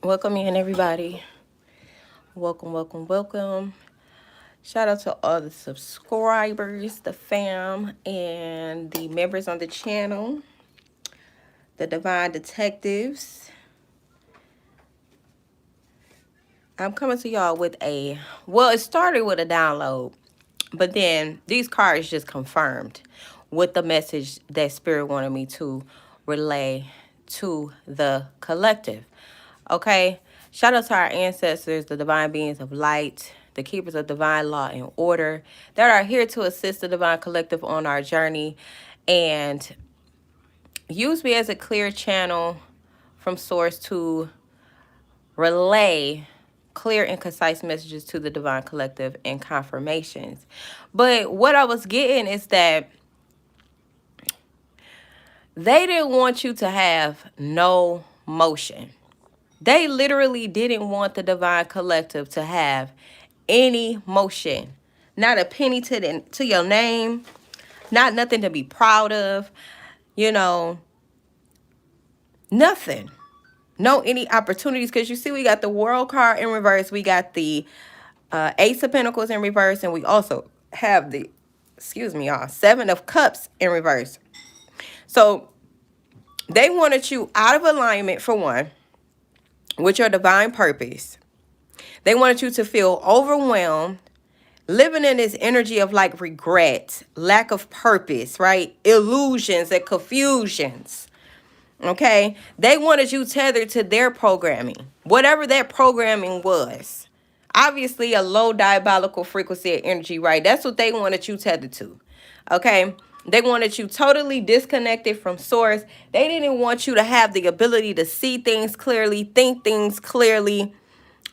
Welcome in, everybody. Welcome, welcome, welcome. Shout out to all the subscribers, the fam, and the members on the channel, the Divine Detectives. I'm coming to y'all with it started with a download, but then these cards just confirmed with the message that Spirit wanted me to relay to the collective. Okay? Shout out to our ancestors, the divine beings of light, the keepers of divine law and order that are here to assist the divine collective on our journey and use me as a clear channel from source to relay clear and concise messages to the divine collective and confirmations. But what I was getting is that they didn't want you to have no motion. They literally didn't want the divine collective to have any motion. Not a penny to your name, not nothing to be proud of, you know, nothing. No any opportunities, because you see we got the World card in reverse, we got the Ace of Pentacles in reverse, and we also have the, excuse me, y'all, Seven of Cups in reverse. So they wanted you out of alignment, for one, with your divine purpose. They wanted you to feel overwhelmed, living in this energy of like regret, lack of purpose, right? Illusions and confusions. Okay? They wanted you tethered to their programming, whatever that programming was. Obviously, a low diabolical frequency of energy, right? That's what they wanted you tethered to. Okay? They wanted you totally disconnected from source. They didn't want you to have the ability to see things clearly, think things clearly.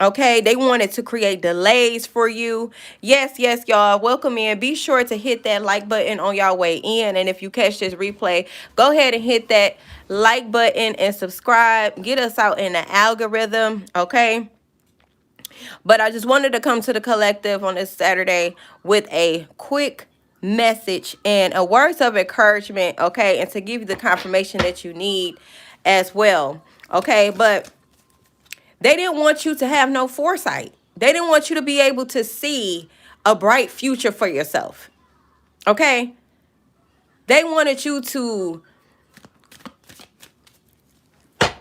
Okay, they wanted to create delays for you. Yes, yes, y'all. Welcome in. Be sure to hit that like button on y'all way in. And if you catch this replay, go ahead and hit that like button and subscribe. Get us out in the algorithm. Okay. But I just wanted to come to the collective on this Saturday with a quick message and a words of encouragement. Okay. And to give you the confirmation that you need as well. Okay. But they didn't want you to have no foresight. They didn't want you to be able to see a bright future for yourself. Okay? They wanted you to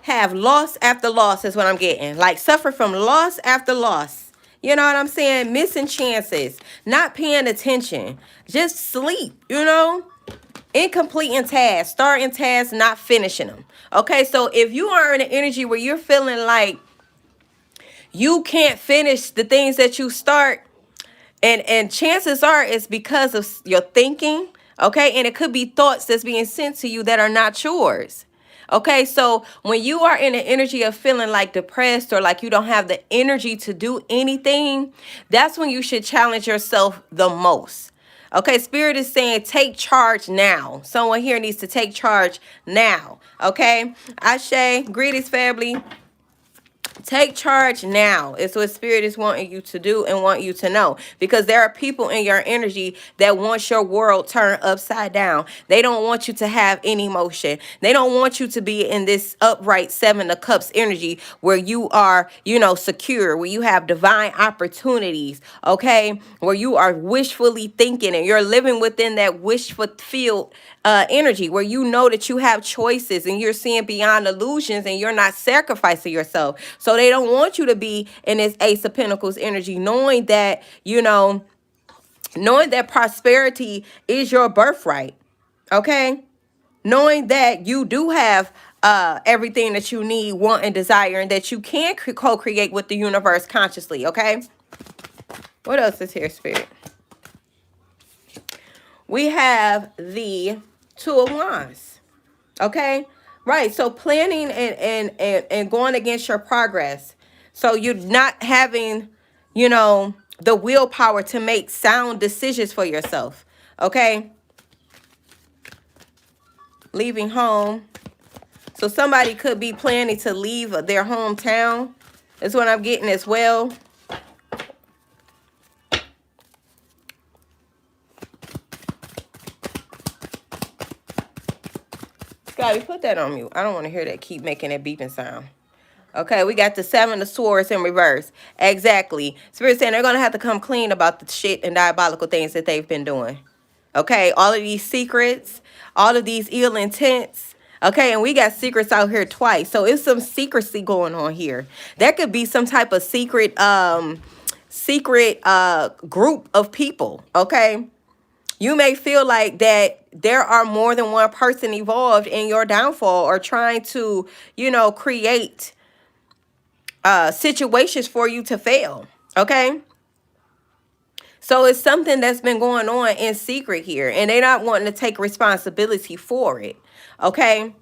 have loss after loss is what I'm getting. Like suffer from loss after loss. You know what I'm saying? Missing chances. Not paying attention. Just sleep, you know? Incompleting tasks. Starting tasks, not finishing them. Okay? So if you are in an energy where you're feeling like you can't finish the things that you start, and chances are it's because of your thinking, okay? And it could be thoughts that's being sent to you that are not yours. Okay, so when you are in an energy of feeling like depressed or like you don't have the energy to do anything, that's when you should challenge yourself the most. Okay, Spirit is saying take charge now. Someone here needs to take charge now. Okay, Ashe, greetings, family. Take charge now. It's what Spirit is wanting you to do and want you to know. Because there are people in your energy that want your world turned upside down. They don't want you to have any motion. They don't want you to be in this upright Seven of Cups energy where you are, you know, secure, where you have divine opportunities, okay? Where you are wishfully thinking and you're living within that wish fulfilled energy, where you know that you have choices and you're seeing beyond illusions and you're not sacrificing yourself. So they don't want you to be in this Ace of Pentacles energy, knowing that, you know, knowing that prosperity is your birthright. Okay? Knowing that you do have everything that you need, want, and desire, and that you can co-create with the universe consciously. Okay? What else is here, Spirit? We have the Two of Wands. Okay? Right. So planning and going against your progress. So you're not having, you know, the willpower to make sound decisions for yourself. Okay? Leaving home. So somebody could be planning to leave their hometown. That's what I'm getting as well. Bobby, put that on mute. I don't want to hear that. Keep making that beeping sound. Okay, we got the Seven of Swords in reverse. Exactly. Spirit saying they're going to have to come clean about the shit and diabolical things that they've been doing. Okay, all of these secrets, all of these ill intents. Okay, and we got secrets out here twice. So it's some secrecy going on here. There could be some type of secret group of people. Okay, you may feel like that there are more than one person involved in your downfall or trying to, create situations for you to fail. Okay. So it's something that's been going on in secret here, and they're not wanting to take responsibility for it. Okay.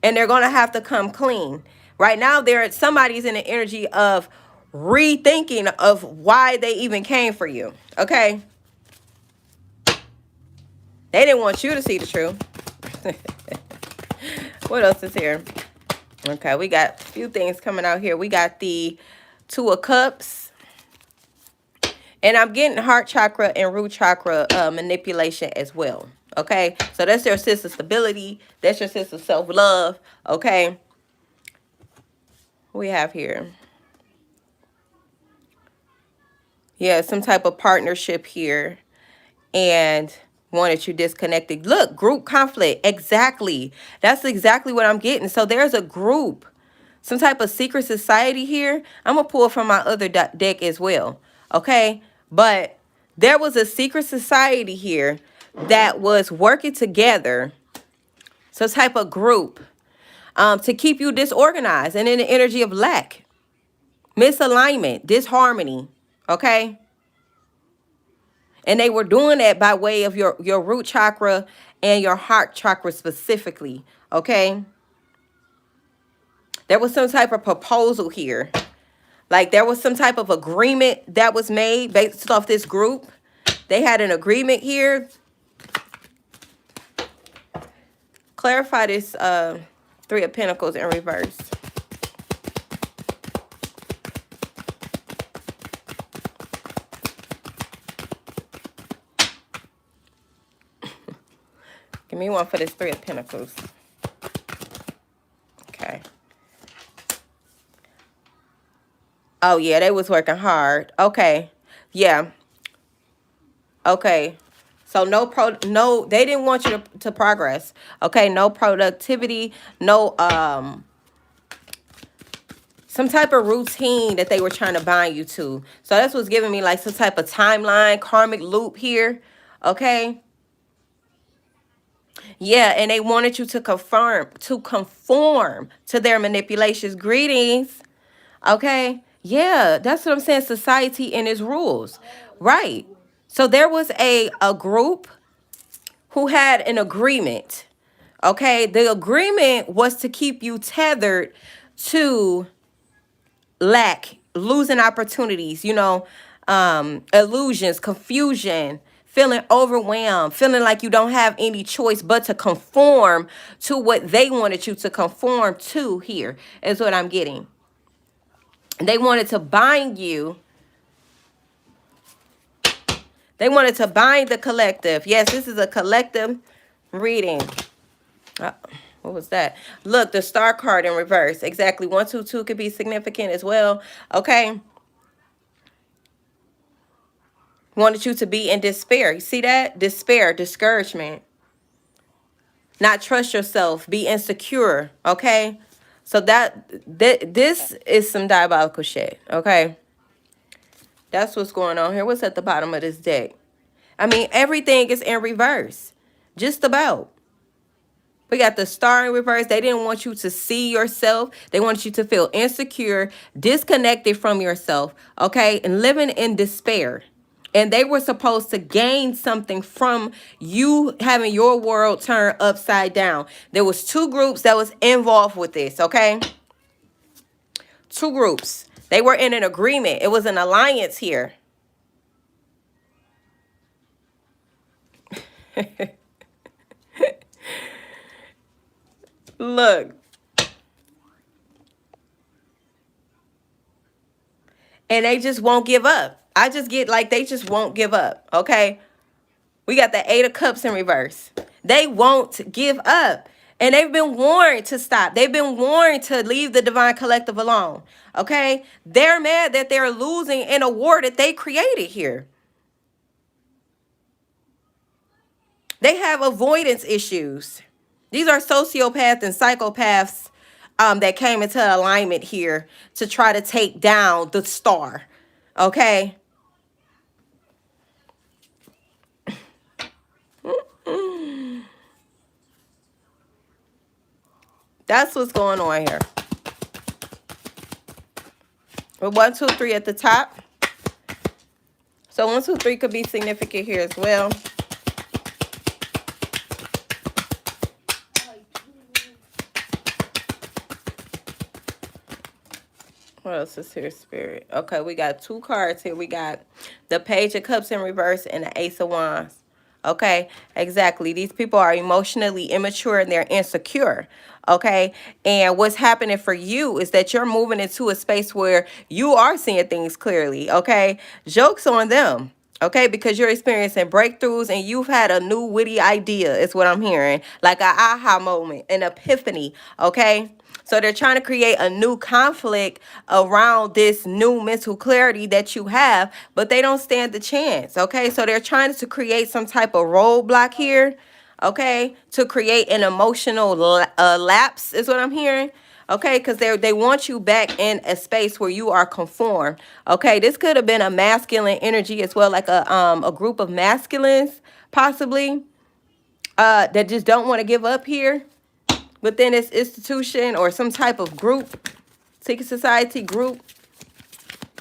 And they're going to have to come clean. Right now, somebody's in the energy of rethinking of why they even came for you. Okay. They didn't want you to see the truth. What else is here? Okay, we got a few things coming out here. We got the Two of Cups. And I'm getting heart chakra and root chakra manipulation as well. Okay, so that's your sense of stability. That's your sense of self-love. Okay. What we have here? Yeah, some type of partnership here. And wanted you disconnected. Look, group conflict. Exactly. That's exactly what I'm getting. So there's a group. Some type of secret society here. I'm going to pull from my other deck as well. Okay. But there was a secret society here that was working together. Some type of group to keep you disorganized and in the energy of lack, misalignment, disharmony. Okay. And they were doing that by way of your root chakra and your heart chakra specifically. Okay. There was some type of proposal here. Like there was some type of agreement that was made based off this group. They had an agreement here. Clarify this Three of Pentacles in reverse. Give me one for this Three of Pentacles. Okay. Oh, yeah, they was working hard. Okay. Yeah. Okay. So no, they didn't want you to progress. Okay, no productivity, no some type of routine that they were trying to bind you to. So that's what's giving me like some type of timeline, karmic loop here. Okay. Yeah, and they wanted you to conform to their manipulations. Greetings. Okay. Yeah, that's what I'm saying. Society and its rules. Right. So there was a group who had an agreement. Okay. The agreement was to keep you tethered to lack, losing opportunities, illusions, confusion, feeling overwhelmed, feeling like you don't have any choice but to conform to what they wanted you to conform to. Here is what I'm getting. They wanted to bind you. They wanted to bind the collective. Yes, this is a collective reading. What was that? Look, the Star card in reverse. Exactly. 122 could be significant as well. Okay. Wanted you to be in despair. You see that? Despair, discouragement. Not trust yourself. Be insecure. Okay. So this is some diabolical shit. Okay. That's what's going on here. What's at the bottom of this deck? I mean, everything is in reverse. Just about. We got the Star in reverse. They didn't want you to see yourself. They wanted you to feel insecure, disconnected from yourself, okay, and living in despair. And they were supposed to gain something from you having your world turned upside down. There was two groups that was involved with this, okay? Two groups. They were in an agreement. It was an alliance here. Look. And they just won't give up. I just get like they just won't give up, okay? We got the Eight of Cups in reverse. They won't give up. And they've been warned to stop. They've been warned to leave the divine collective alone. Okay? They're mad that they're losing in a war that they created here. They have avoidance issues. These are sociopaths and psychopaths that came into alignment here to try to take down the star. Okay? That's what's going on here. With 1, 2, 3 at the top. So 1, 2, 3 could be significant here as well. What else is here, Spirit? Okay, we got 2 cards here. We got the Page of Cups in reverse and the Ace of Wands. Okay, exactly. These people are emotionally immature and they're insecure. Okay, and what's happening for you is that you're moving into a space where you are seeing things clearly. Okay, joke's on them. Okay, because you're experiencing breakthroughs and you've had a new witty idea, is what I'm hearing. Like an aha moment, an epiphany. Okay. So they're trying to create a new conflict around this new mental clarity that you have, but they don't stand the chance. Okay. So they're trying to create some type of roadblock here. Okay. To create an emotional lapse is what I'm hearing. Okay, because they want you back in a space where you are conformed. Okay, this could have been a masculine energy as well, like a group of masculines possibly that just don't want to give up here within this institution or some type of group, secret society group.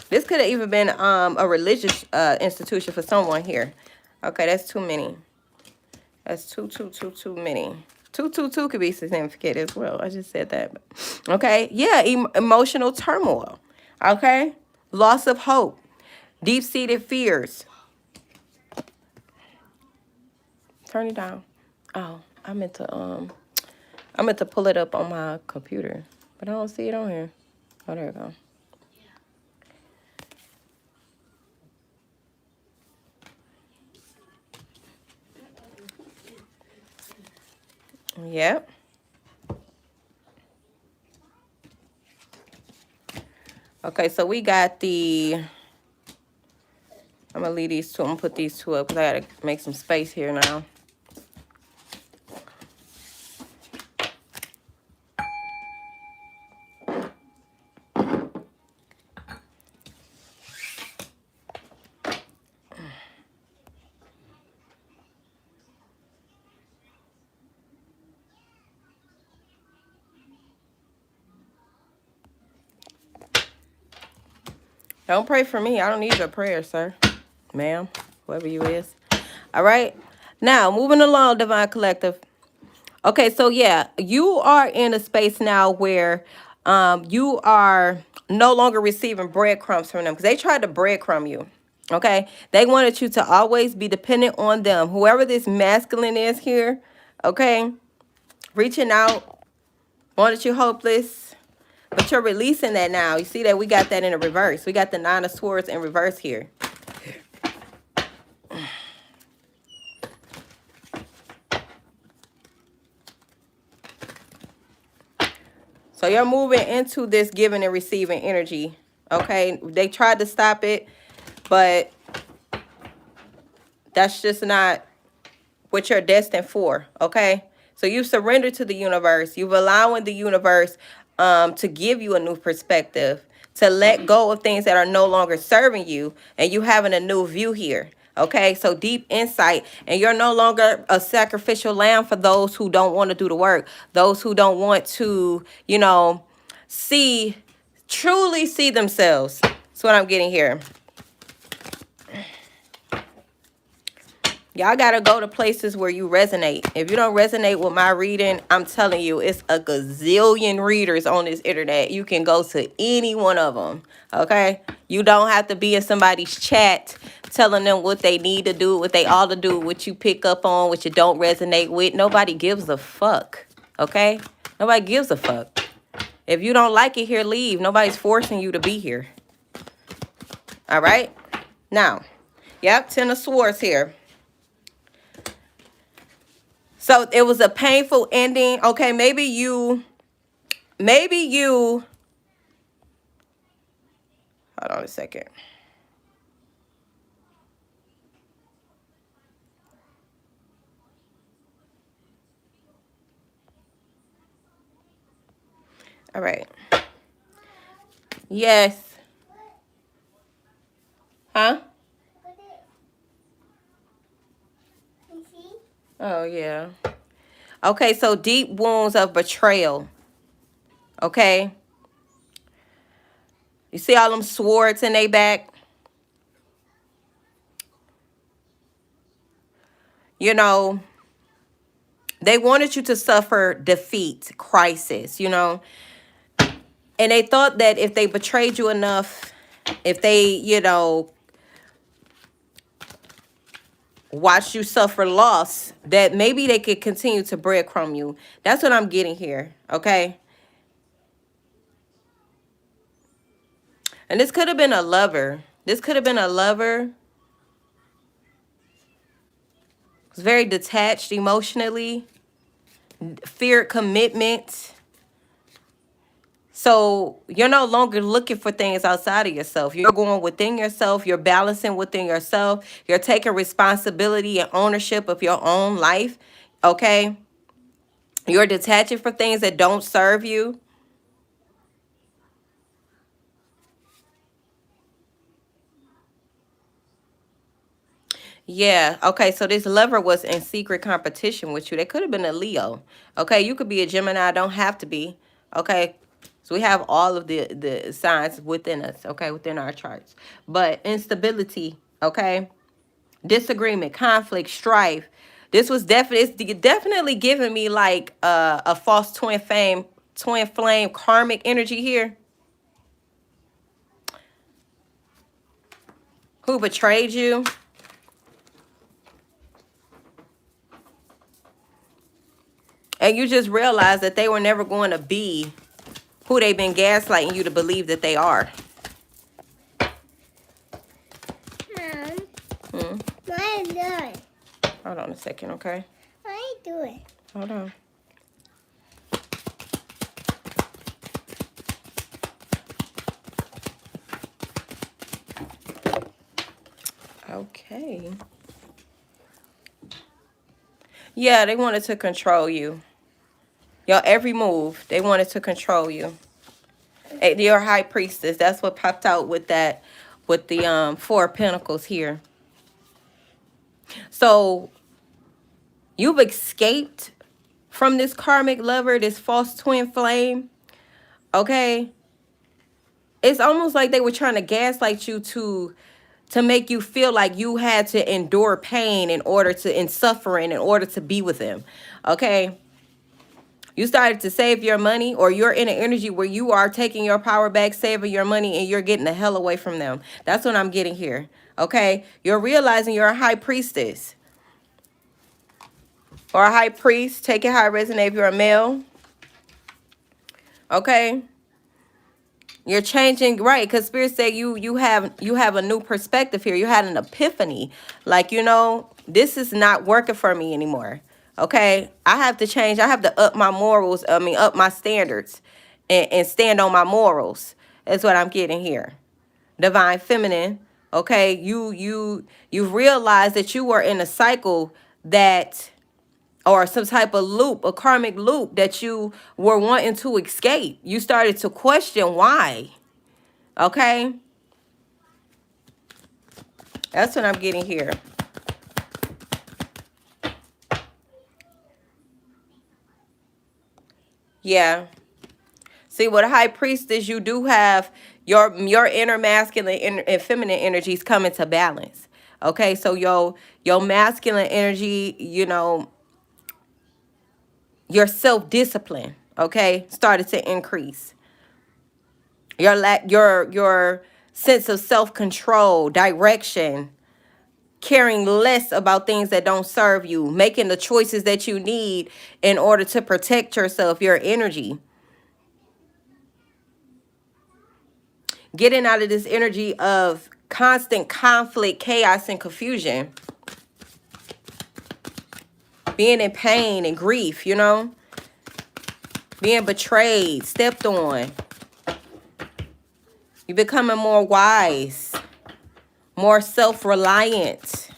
This could have even been a religious institution for someone here. Okay, that's too many. That's too many. 222 could be significant as well. I just said that. Okay. Yeah. Emotional turmoil. Okay. Loss of hope. Deep-seated fears. Turn it down. Oh, I meant to pull it up on my computer, but I don't see it on here. Oh, there we go. Yep. Okay, so we got the, I'm going to leave these 2. I'm going to put these 2 up because I got to make some space here now. Don't pray for me. I don't need your prayer, sir. Ma'am, whoever you is. All right. Now, moving along, Divine Collective. Okay, so yeah, you are in a space now where you are no longer receiving breadcrumbs from them because they tried to breadcrumb you. Okay, they wanted you to always be dependent on them. Whoever this masculine is here, okay, reaching out, wanted you hopeless. But you're releasing that now. You see that we got that in a reverse. We got the 9 of Swords in reverse here. So you're moving into this giving and receiving energy. Okay. They tried to stop it, but that's just not what you're destined for. Okay. So you surrender to the universe. You've allowing the universe to give you a new perspective, to let go of things that are no longer serving you, and you having a new view here. Okay, so deep insight, and you're no longer a sacrificial lamb for those who don't want to do the work, those who don't want to, you know, truly see themselves. That's what I'm getting here. Y'all got to go to places where you resonate. If you don't resonate with my reading, I'm telling you, it's a gazillion readers on this internet. You can go to any one of them, okay? You don't have to be in somebody's chat telling them what they need to do, what they ought to do, what you pick up on, what you don't resonate with. Nobody gives a fuck, okay? Nobody gives a fuck. If you don't like it here, leave. Nobody's forcing you to be here. All right? Now, yep, 10 of Swords here. So it was a painful ending. Okay, maybe you, hold on a second. All right. Yes. Huh? Oh, yeah. Okay, so deep wounds of betrayal. Okay. You see all them swords in their back? You know, they wanted you to suffer defeat, crisis, you know. And they thought that if they betrayed you enough, if they, watched you suffer loss, that maybe they could continue to breadcrumb you. That's what I'm getting here, okay? And this could have been a lover. This could have been a lover. Was very detached emotionally, feared commitment. So you're no longer looking for things outside of yourself. You're going within yourself. You're balancing within yourself. You're taking responsibility and ownership of your own life. Okay? You're detaching from things that don't serve you. Yeah. Okay. So this lover was in secret competition with you. They could have been a Leo. Okay. You could be a Gemini. Don't have to be. Okay. So we have all of the signs within us. Okay. Within our charts. But instability. Okay. Disagreement, conflict, strife. This was definitely giving me like a false twin flame karmic energy here. Who betrayed you? And you just realized that they were never going to be who they've been gaslighting you to believe that they are. Mom, Hmm? what are you doing? Hold on a second, okay? What are you doing? Hold on. Okay. Yeah, they wanted to control you. Your every move, they wanted to control you. Your high priestess, that's what popped out with that, with the Four of Pentacles here. So you've escaped from this karmic lover, this false twin flame. Okay. It's almost like they were trying to gaslight you to make you feel like you had to endure pain and suffering in order to be with them. Okay. You started to save your money, or you're in an energy where you are taking your power back, saving your money, and you're getting the hell away from them. That's what I'm getting here. Okay. You're realizing you're a high priestess or a high priest. Take it how it resonates if you're a male. Okay. You're changing, right? Because Spirit said you have a new perspective here. You had an epiphany, like, this is not working for me anymore. Okay, I have to change. I have to up my morals. I mean, up my standards, and stand on my morals. That's what I'm getting here. Divine Feminine. Okay, you've realized that you were in a cycle that, or some type of loop, a karmic loop that you were wanting to escape. You started to question why. Okay? That's what I'm getting here. Yeah. See, with a high priestess, you do have your inner masculine and feminine energies come into balance. Okay? So your masculine energy, your self-discipline, okay, started to increase. Your sense of self-control, direction, caring less about things that don't serve you, making the choices that you need in order to protect yourself, your energy. Getting out of this energy of constant conflict, chaos, and confusion. being in pain and grief, you know, being betrayed, stepped on. You're becoming more wise, more self-reliant.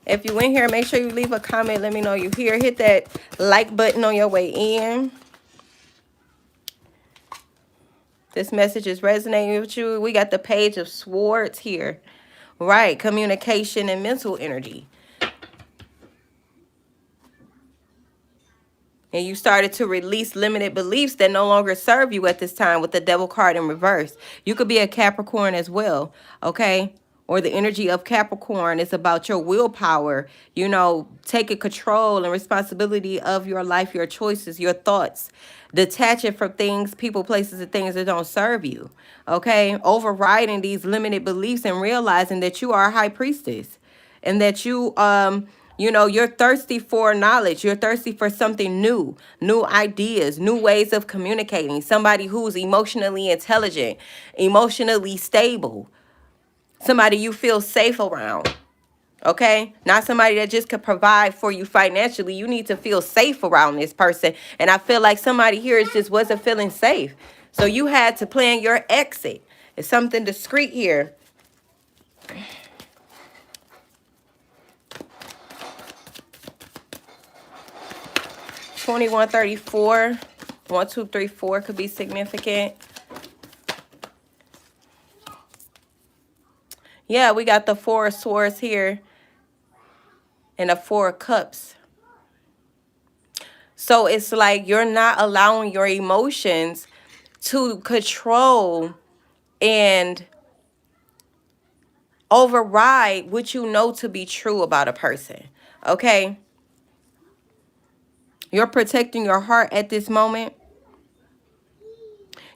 If you in here, make sure you leave a comment. Let me know you're here. Hit that like button on your way in. This message is resonating with you. We got the Page of Swords here. Right, communication and mental energy. And you started to release limited beliefs that no longer serve you at this time with the Devil card in reverse. You could be a Capricorn as well, okay? Or the energy of Capricorn is about your willpower, you know, taking control and responsibility of your life, your choices, your thoughts. Detaching from things, people, places, and things that don't serve you, okay? Overriding these limited beliefs and realizing that you are a high priestess and that you know, you're thirsty for knowledge. You're thirsty for something new, new ideas, new ways of communicating. Somebody who's emotionally intelligent, emotionally stable, somebody you feel safe around. Okay, not somebody that just could provide for you financially. You need to feel safe around this person. And I feel like somebody here just wasn't feeling safe. So you had to plan your exit. It's something discreet here. 2134, 1, 2, 3, 4 could be significant. Yeah, we got the Four of Swords here and the Four of Cups. So it's like you're not allowing your emotions to control and override what you know to be true about a person. Okay? You're protecting your heart at this moment.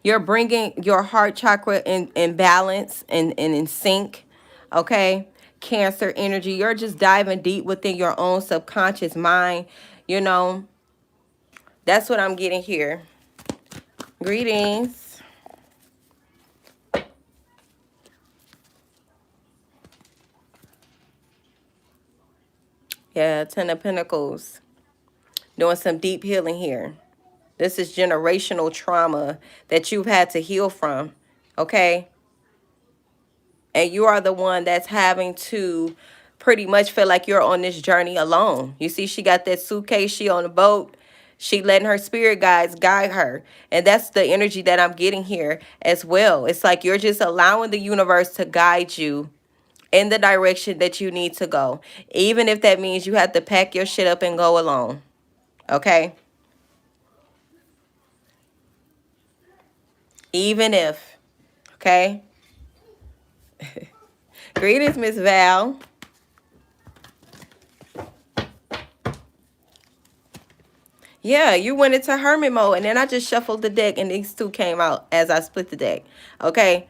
You're bringing your heart chakra in balance and in sync. Okay? Cancer energy. You're just diving deep within your own subconscious mind. You know, that's what I'm getting here. Greetings. Yeah, Ten of Pentacles. Doing some deep healing here. This is generational trauma that you've had to heal from. Okay? And you are the one that's having to pretty much feel like you're on this journey alone. You see, she got that suitcase. She on the boat. She letting her spirit guides guide her. And that's the energy that I'm getting here as well. It's like you're just allowing the universe to guide you in the direction that you need to go. Even if that means you have to pack your shit up and go alone. Okay? Even if. Okay? Greetings, Miss Val. Yeah, you went into hermit mode, and then I just shuffled the deck, and these two came out as I split the deck. Okay?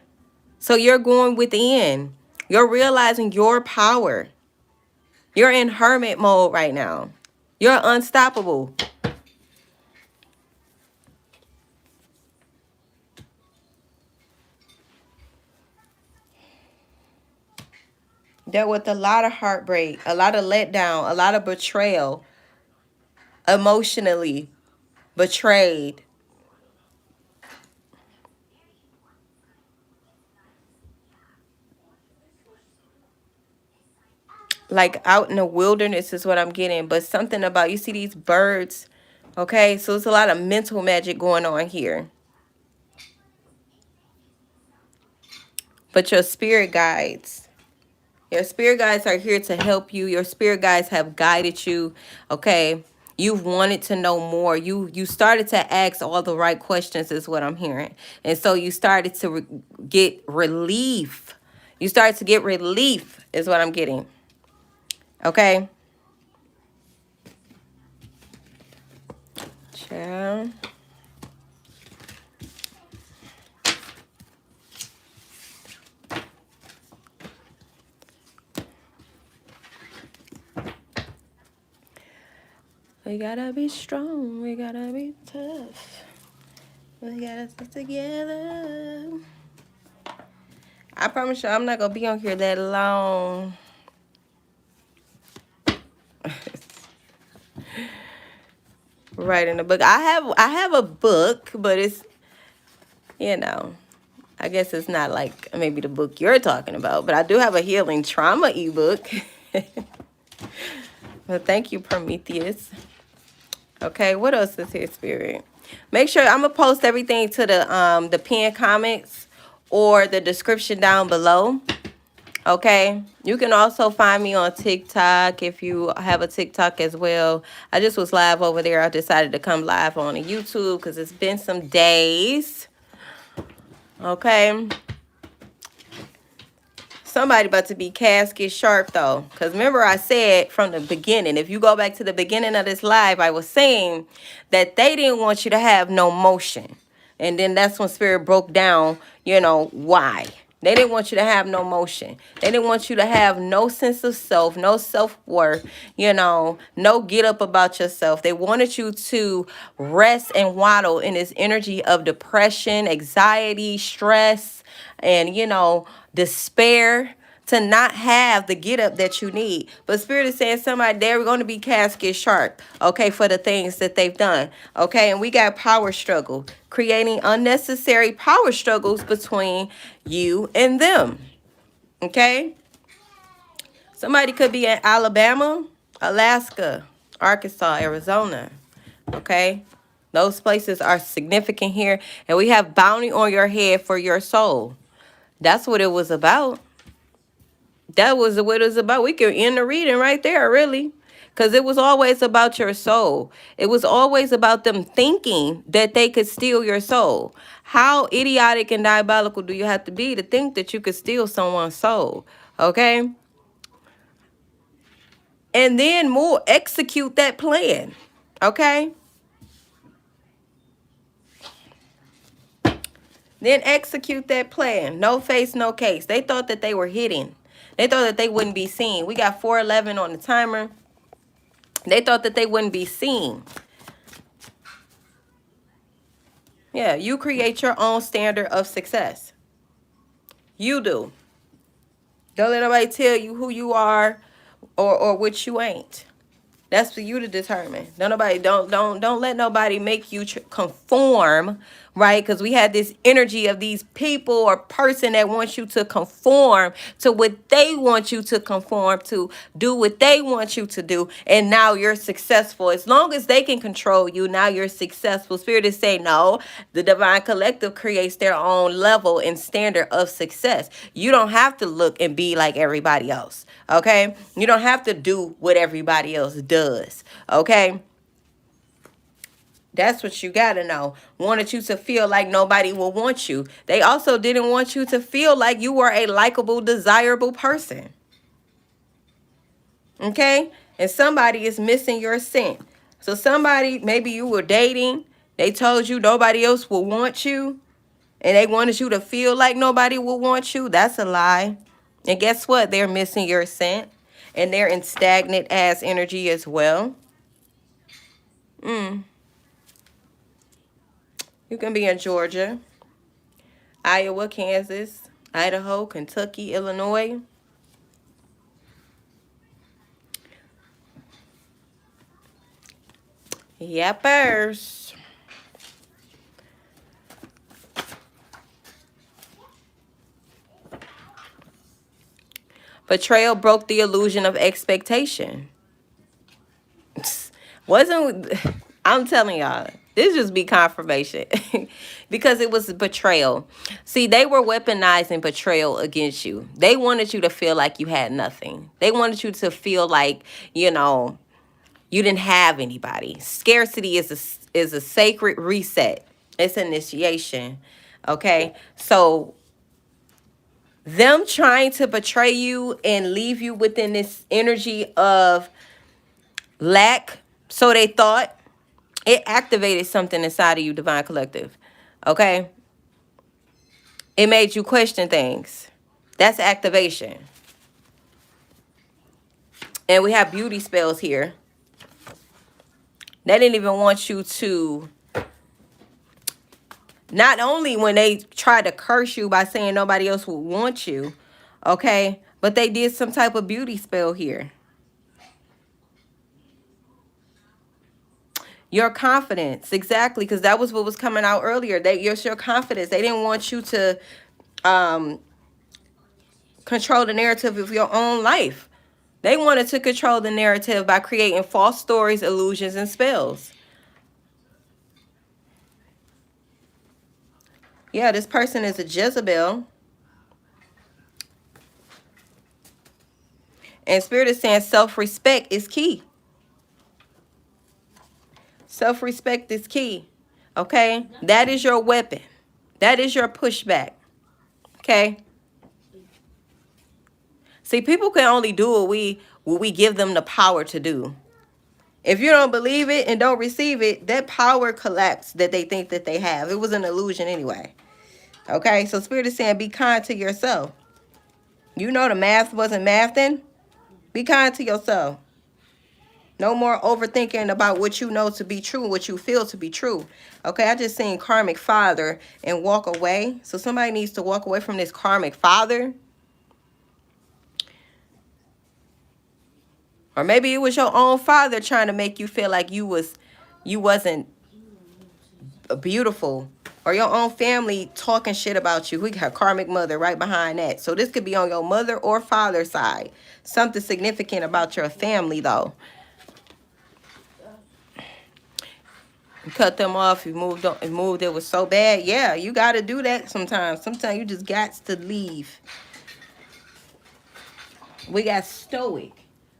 So you're going within. You're realizing your power. You're in hermit mode right now. You're unstoppable. Dealt with a lot of heartbreak, a lot of letdown, a lot of betrayal, emotionally betrayed. Like out in the wilderness is what I'm getting. But something about, you see these birds, okay? So it's a lot of mental magic going on here. But your spirit guides. Your spirit guides are here to help you. Your spirit guides have guided you, okay? You've wanted to know more. You started to ask all the right questions is what I'm hearing. And so you started to get relief. You started to get relief is what I'm getting. Okay? Ciao. We gotta be strong. We gotta be tough. We gotta stick together. I promise you I'm not gonna be on here that long. Writing a book. I have a book, but it's, you know, I guess it's not like maybe the book you're talking about, but I do have a healing trauma ebook. Well, thank you, Prometheus. Okay, what else is here, Spirit? Make sure I'm gonna post everything to the pinned comments or the description down below. Okay, you can also find me on TikTok if you have a TikTok as well. I just was live over there. I decided to come live on YouTube because it's been some days. Okay, somebody about to be casket sharp though, because remember I said from the beginning, if you go back to the beginning of this live, I was saying that they didn't want you to have no motion. And then that's when Spirit broke down, why. They didn't want you to have no motion. They didn't want you to have no sense of self, no self-worth, no get up about yourself. They wanted you to rest and waddle in this energy of depression, anxiety, stress, and, despair, to not have the get up that you need. But Spirit is saying somebody, they're going to be casket sharp, okay, for the things that they've done. Okay, and we got power struggle, creating unnecessary power struggles between you and them. Okay, somebody could be in Alabama, Alaska, Arkansas, Arizona. Okay, those places are significant here. And we have bounty on your head for your soul. That's what it was about. That was what it was about. We could end the reading right there, really. Because it was always about your soul. It was always about them thinking that they could steal your soul. How idiotic and diabolical do you have to be to think that you could steal someone's soul? Okay? And then more execute that plan. Okay? Then execute that plan. No face, no case. They thought that they were hidden. They thought that they wouldn't be seen. We got 411 on the timer. They thought that they wouldn't be seen. Yeah, you create your own standard of success. You do. Don't let nobody tell you who you are or what you ain't. That's for you to determine. Don't let nobody make you conform, right? Because we had this energy of these people or person that wants you to conform to what they want you to conform to, do what they want you to do, and now you're successful. As long as they can control you, now you're successful. Spirit is saying, no, the divine collective creates their own level and standard of success. You don't have to look and be like everybody else. Okay, you don't have to do what everybody else does. Okay, that's what you got to know. Wanted you to feel like nobody will want you. They also didn't want you to feel like you were a likable, desirable person. Okay, and somebody is missing your scent. So somebody, maybe you were dating, they told you nobody else will want you, and they wanted you to feel like nobody will want you. That's a lie. And guess what? They're missing your scent. And they're in stagnant ass energy as well. You can be in Georgia, Iowa, Kansas, Idaho, Kentucky, Illinois. Yepers. Betrayal broke the illusion of expectation. Wasn't, I'm telling y'all, this just be confirmation. Because it was betrayal. See, they were weaponizing betrayal against you. They wanted you to feel like you had nothing. They wanted you to feel like, you didn't have anybody. Scarcity is a sacred reset. It's initiation. Okay? So them trying to betray you and leave you within this energy of lack, so they thought, it activated something inside of you, Divine Collective. Okay? It made you question things. That's activation. And we have beauty spells here. They didn't even want you to Not only when they try to curse you by saying nobody else would want you, okay, but they did some type of beauty spell here. Your confidence, exactly, because that was what was coming out earlier. That your confidence. They didn't want you to um, control the narrative of your own life. They wanted to control the narrative by creating false stories, illusions, and spells. Yeah, this person is a Jezebel. And Spirit is saying self-respect is key. Self-respect is key. Okay? That is your weapon. That is your pushback. Okay? See, people can only do what we give them the power to do. If you don't believe it and don't receive it, that power collapse that they think that they have. It was an illusion anyway. Okay? So Spirit is saying be kind to yourself. You know the math wasn't mathing. Be kind to yourself. No more overthinking about what you know to be true, what you feel to be true. Okay, I just seen karmic father and walk away. So somebody needs to walk away from this karmic father. Or maybe it was your own father trying to make you feel like you wasn't beautiful. Or your own family talking shit about you. We got karmic mother right behind that. So this could be on your mother or father's side. Something significant about your family though. You cut them off, you moved on, you moved, it was so bad. Yeah, you got to do that sometimes. Sometimes you just got to leave. We got stoic.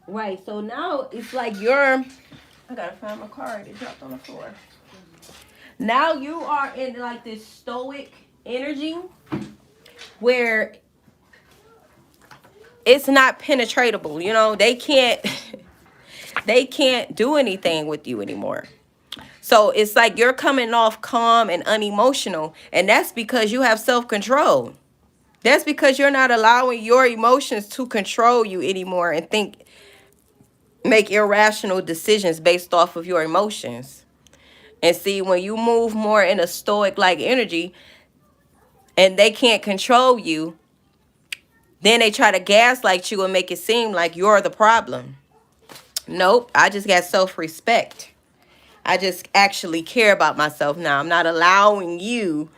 Right, so now it's like I got to find my card. It dropped on the floor. Now you are in like this stoic energy where it's not penetratable. You know, they can't they can't do anything with you anymore. So it's like you're coming off calm and unemotional, and that's because you have self-control. That's because you're not allowing your emotions to control you anymore and make irrational decisions based off of your emotions. And see, when you move more in a stoic-like energy and they can't control you, then they try to gaslight you and make it seem like you're the problem. Nope, I just got self-respect. I just actually care about myself now. I'm not allowing you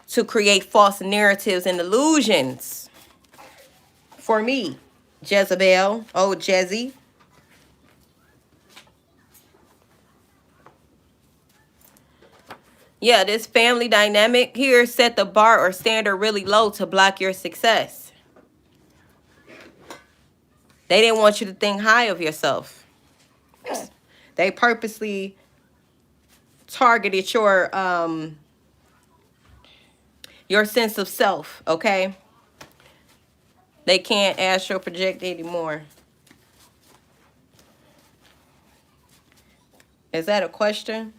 to create false narratives and illusions for me. Jezebel, oh Jezzy. Yeah, this family dynamic here set the bar or standard really low to block your success. They didn't want you to think high of yourself. They purposely targeted your sense of self, okay? They can't astral project anymore. Is that a question?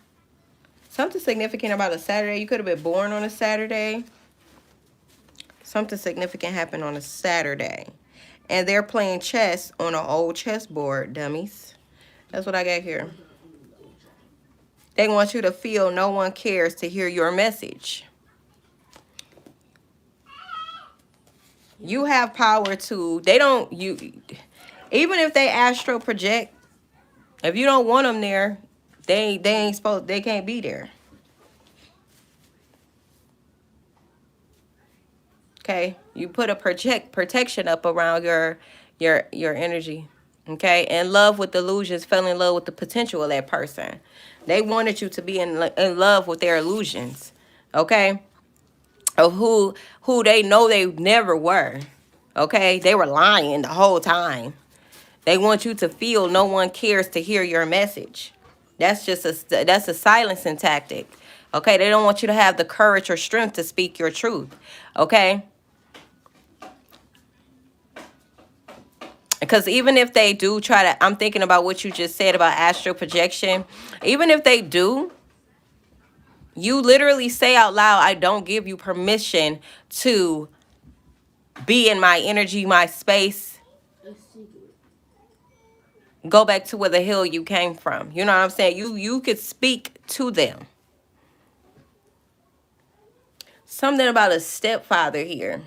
Something significant about a Saturday. You could have been born on a Saturday. Something significant happened on a Saturday. And they're playing chess on an old chessboard, dummies. That's what I got here. They want you to feel no one cares to hear your message. You have power to, even if they astral project, if you don't want them there, they can't be there. Okay, you put a protection up around your energy. Okay, and love with illusions, fell in love with the potential of that person. They wanted you to be in love with their illusions. Okay, of who they know they never were. Okay, they were lying the whole time. They want you to feel no one cares to hear your message. That's a silencing tactic. Okay, they don't want you to have the courage or strength to speak your truth. Okay. Because even if they do try to, I'm thinking about what you just said about astral projection. Even if they do, you literally say out loud, I don't give you permission to be in my energy, my space. Go back to where the hell you came from. You know what I'm saying? You could speak to them. Something about a stepfather here.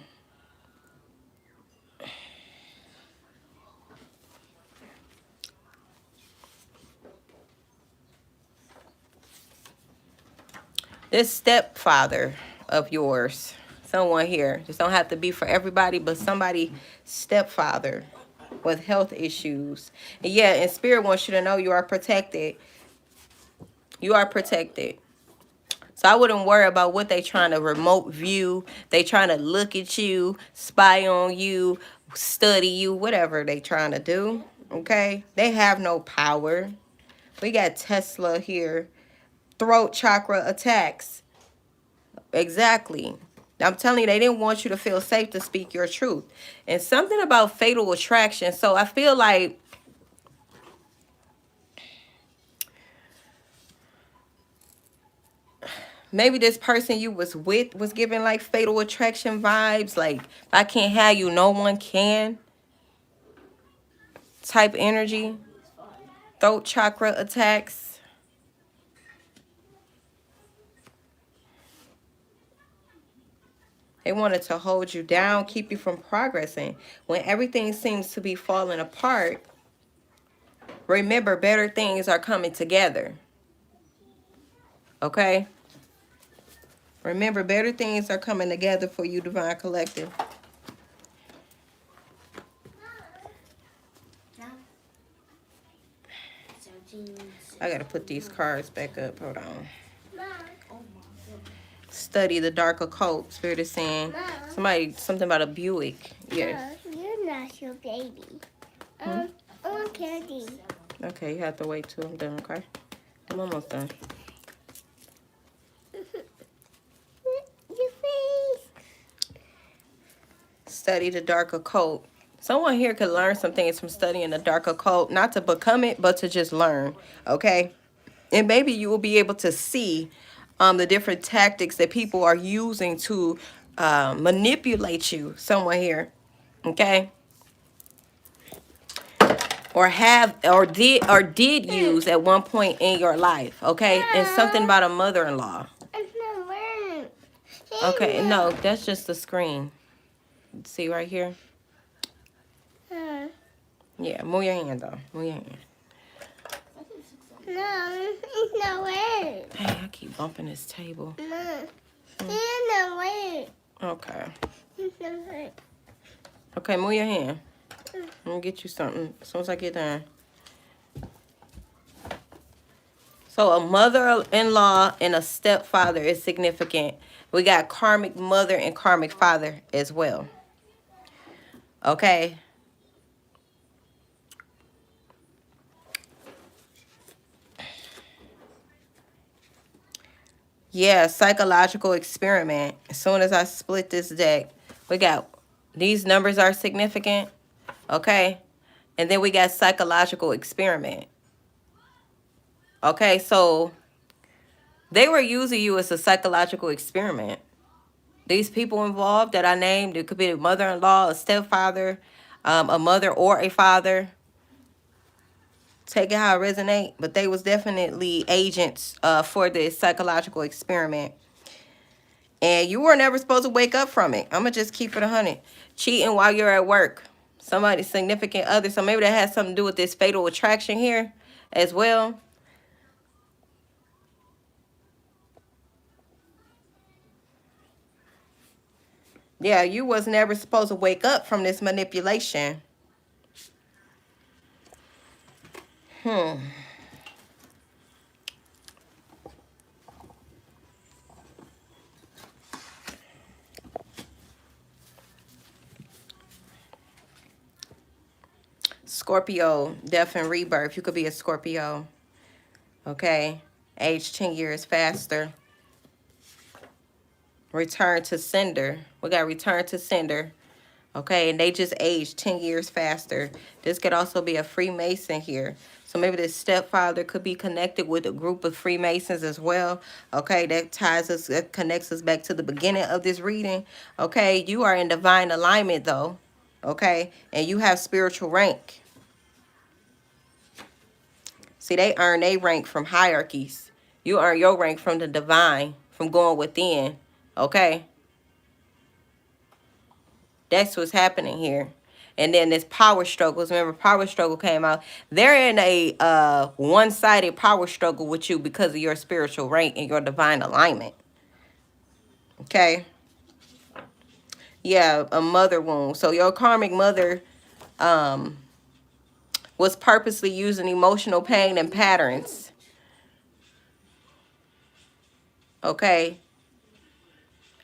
This stepfather of yours, someone here, just don't have to be for everybody, but somebody stepfather with health issues. And yeah, and spirit wants you to know you are protected. You are protected. So I wouldn't worry about what they trying to remote view. They trying to look at you, spy on you, study you, whatever they trying to do. Okay? They have no power. We got Tesla here. Throat chakra attacks. Exactly. I'm telling you, they didn't want you to feel safe to speak your truth. And something about fatal attraction. So I feel like maybe this person you was with was giving like fatal attraction vibes. Like, if I can't have you, no one can. Type energy. Throat chakra attacks. They wanted to hold you down, keep you from progressing. When everything seems to be falling apart, remember, better things are coming together. Okay? Remember, better things are coming together for you, Divine Collective. I gotta put these cards back up. Hold on. Study the dark occult. Spirit is saying something about a Buick. Yes. You're not your baby. I want candy. Okay, you have to wait till I'm done, okay? I'm almost done. Your face. Study the dark occult. Someone here could learn some things from studying the dark occult. Not to become it, but to just learn, okay? And maybe you will be able to see the different tactics that people are using to manipulate you. Someone here, okay? Or did use at one point in your life, okay? And something about a mother-in-law. Okay, no, that's just the screen. See right here? Yeah, move your hand though. Move your hand. No, it's not weird. Hey, I keep bumping this table. No, it's not weird. Okay. It's not weird. Okay, move your hand. I'm gonna get you something as soon as I get done. So a mother-in-law and a stepfather is significant. We got karmic mother and karmic father as well. Okay. Yeah, psychological experiment. As soon as I split this deck, we got these numbers are significant. Okay. And then we got psychological experiment. Okay, so they were using you as a psychological experiment. These people involved that I named, it could be a mother-in-law, a stepfather, a mother or a father. Take it how it resonate, but they was definitely agents for this psychological experiment. And you were never supposed to wake up from it. I'm going to just keep it 100. Cheating while you're at work. Somebody's significant other. So maybe that has something to do with this fatal attraction here as well. Yeah, you was never supposed to wake up from this manipulation. Scorpio, death and rebirth. You could be a Scorpio. Okay. Age 10 years faster. Return to sender. We got return to sender. Okay, and they just aged 10 years faster. This could also be a Freemason here. So maybe this stepfather could be connected with a group of Freemasons as well. Okay, that connects us back to the beginning of this reading. Okay, you are in divine alignment though. Okay, and you have spiritual rank. See, they earn their rank from hierarchies. You earn your rank from the divine, from going within. Okay? That's what's happening here. And then there's power struggles. Remember, power struggle came out. They're in a one-sided power struggle with you because of your spiritual rank and your divine alignment. Okay? Yeah, a mother wound. So your karmic mother was purposely using emotional pain and patterns. Okay?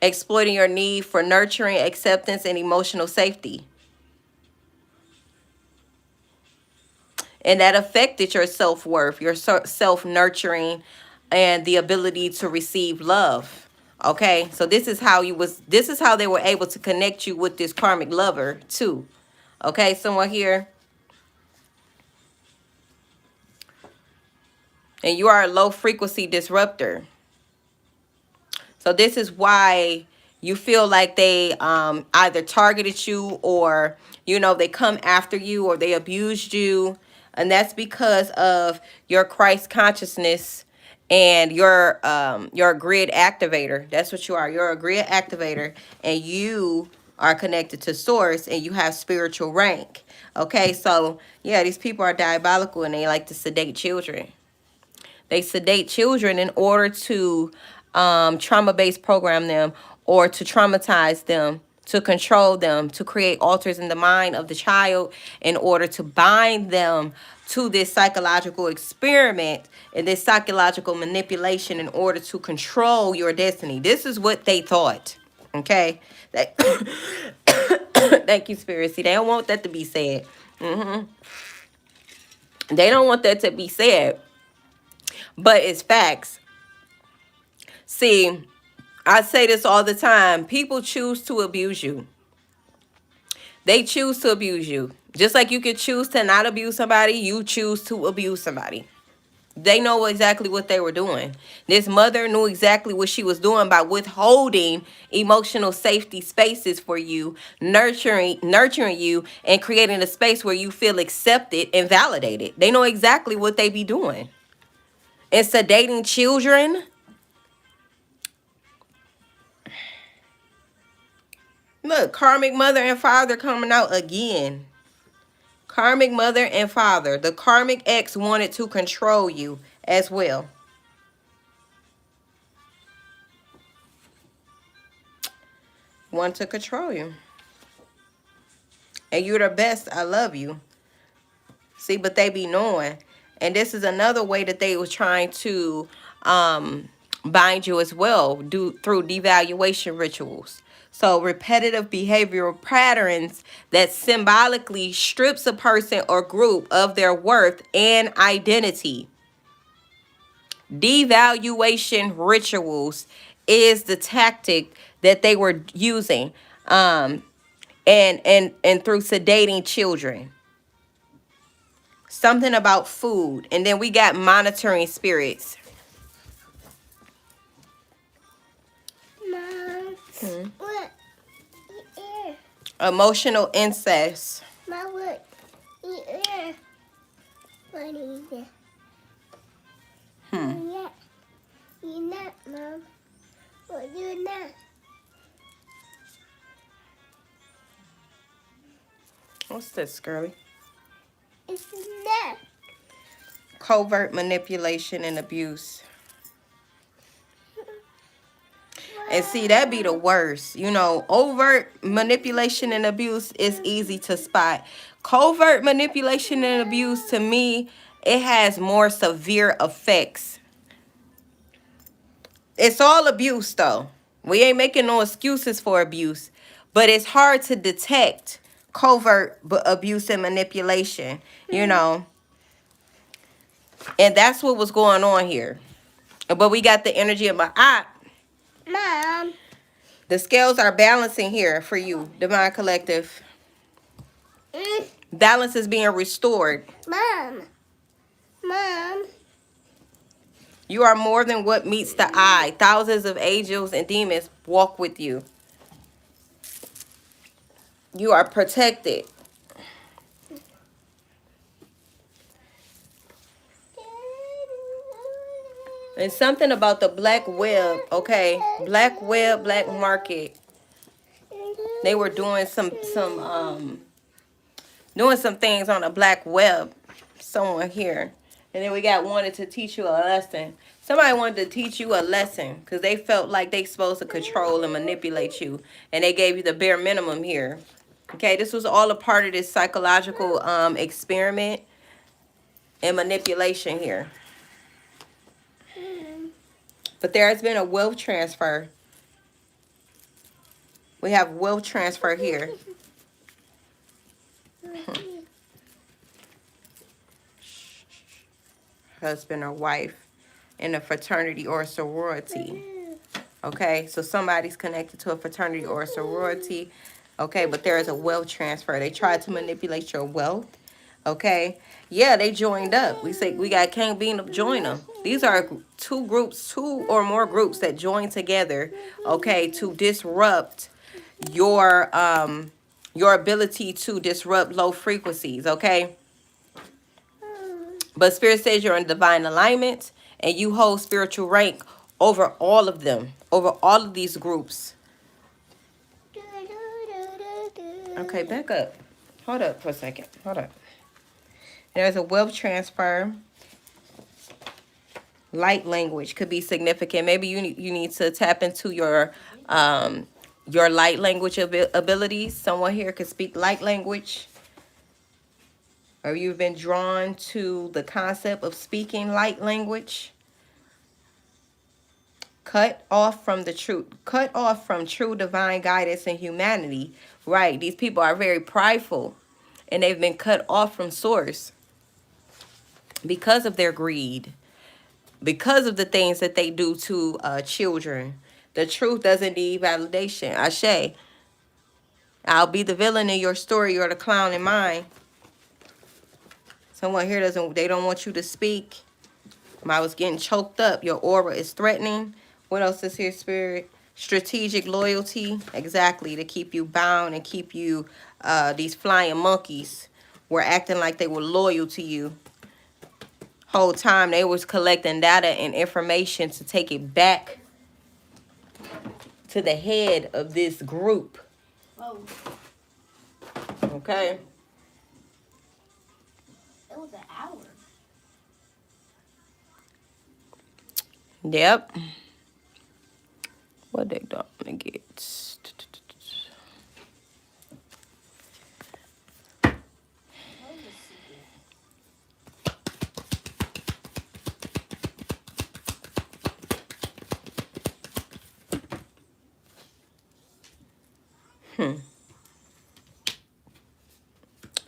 Exploiting your need for nurturing, acceptance, and emotional safety. And that affected your self-worth, your self-nurturing, and the ability to receive love. Okay, so this is how they were able to connect you with this karmic lover too. Okay, someone here. And you are a low frequency disruptor. So this is why you feel like they either targeted you, or they come after you, or they abused you. And that's because of your Christ consciousness and your grid activator. That's what you are. You're a grid activator, and you are connected to source, and you have spiritual rank. Okay, so yeah, these people are diabolical, and they like to sedate children. They sedate children in order to trauma-based program them, or to traumatize them, to control them, to create alters in the mind of the child in order to bind them to this psychological experiment and this psychological manipulation in order to control your destiny. This is what they thought. Okay? Thank you, Spirit. See, they don't want that to be said. They don't want that to be said. But it's facts. See, I say this all the time. People choose to abuse you. They choose to abuse you. Just like you could choose to not abuse somebody, you choose to abuse somebody. They know exactly what they were doing. This mother knew exactly what she was doing by withholding emotional safety spaces for you, nurturing you, and creating a space where you feel accepted and validated. They know exactly what they be doing. And sedating children. Look, karmic mother and father coming out again. Karmic mother and father. The karmic ex wanted to control you as well. Want to control you. And you're the best. I love you. See, but they be knowing. And this is another way that they was trying to bind you as well, through devaluation rituals. So repetitive behavioral patterns that symbolically strips a person or group of their worth and identity. Devaluation rituals is the tactic that they were using, and through sedating children. Something about food. And then we got monitoring spirits. Mom, what? Ear. Emotional incest. Mom, what? Ear. What is it? Yeah. You're not, Mom. What you're not? What's this, girlie? It's not. Covert manipulation and abuse. And see, that be the worst. Overt manipulation and abuse is easy to spot. Covert manipulation and abuse, to me, it has more severe effects. It's all abuse, though. We ain't making no excuses for abuse. But it's hard to detect covert abuse and manipulation, And that's what was going on here. But we got the energy of my eye. Mom. The scales are balancing here for you, Divine Collective. Balance is being restored. Mom. You are more than what meets the eye. Thousands of angels and demons walk with you. You are protected. And something about the black web, okay? Black web, black market. They were doing some things on the black web. Someone here. And then we got wanted to teach you a lesson. Somebody wanted to teach you a lesson because they felt like they supposed to control and manipulate you. And they gave you the bare minimum here. Okay, this was all a part of this psychological experiment and manipulation here. But there has been a wealth transfer. We have wealth transfer here. Husband or wife in a fraternity or a sorority. Okay, so somebody's connected to a fraternity or a sorority. Okay, but there is a wealth transfer. They tried to manipulate your wealth. Okay, yeah, they joined up. We say we got King Bean to join them. These are two or more groups that join together. Okay, to disrupt your ability to disrupt low frequencies. Okay, but Spirit says you're in divine alignment and you hold spiritual rank over all of them, over all of these groups. Okay, back up. Hold up for a second. Hold up. There's a wealth transfer. Light language could be significant. Maybe you need to tap into your light language abilities. Someone here could speak light language. Or you've been drawn to the concept of speaking light language. Cut off from true divine guidance and humanity. Right, these people are very prideful and they've been cut off from source because of their greed, because of the things that they do to children. The truth doesn't need validation. Ashe, I'll be the villain in your story, you're the clown in mine. Someone here they don't want you to speak. I was getting choked up. Your aura is threatening. What else is here, Spirit? Strategic loyalty. Exactly. To keep you bound and keep you, these flying monkeys were acting like they were loyal to you. Whole time they was collecting data and information to take it back to the head of this group. Whoa. Okay. It was an hour. Yep. What they don't want to get.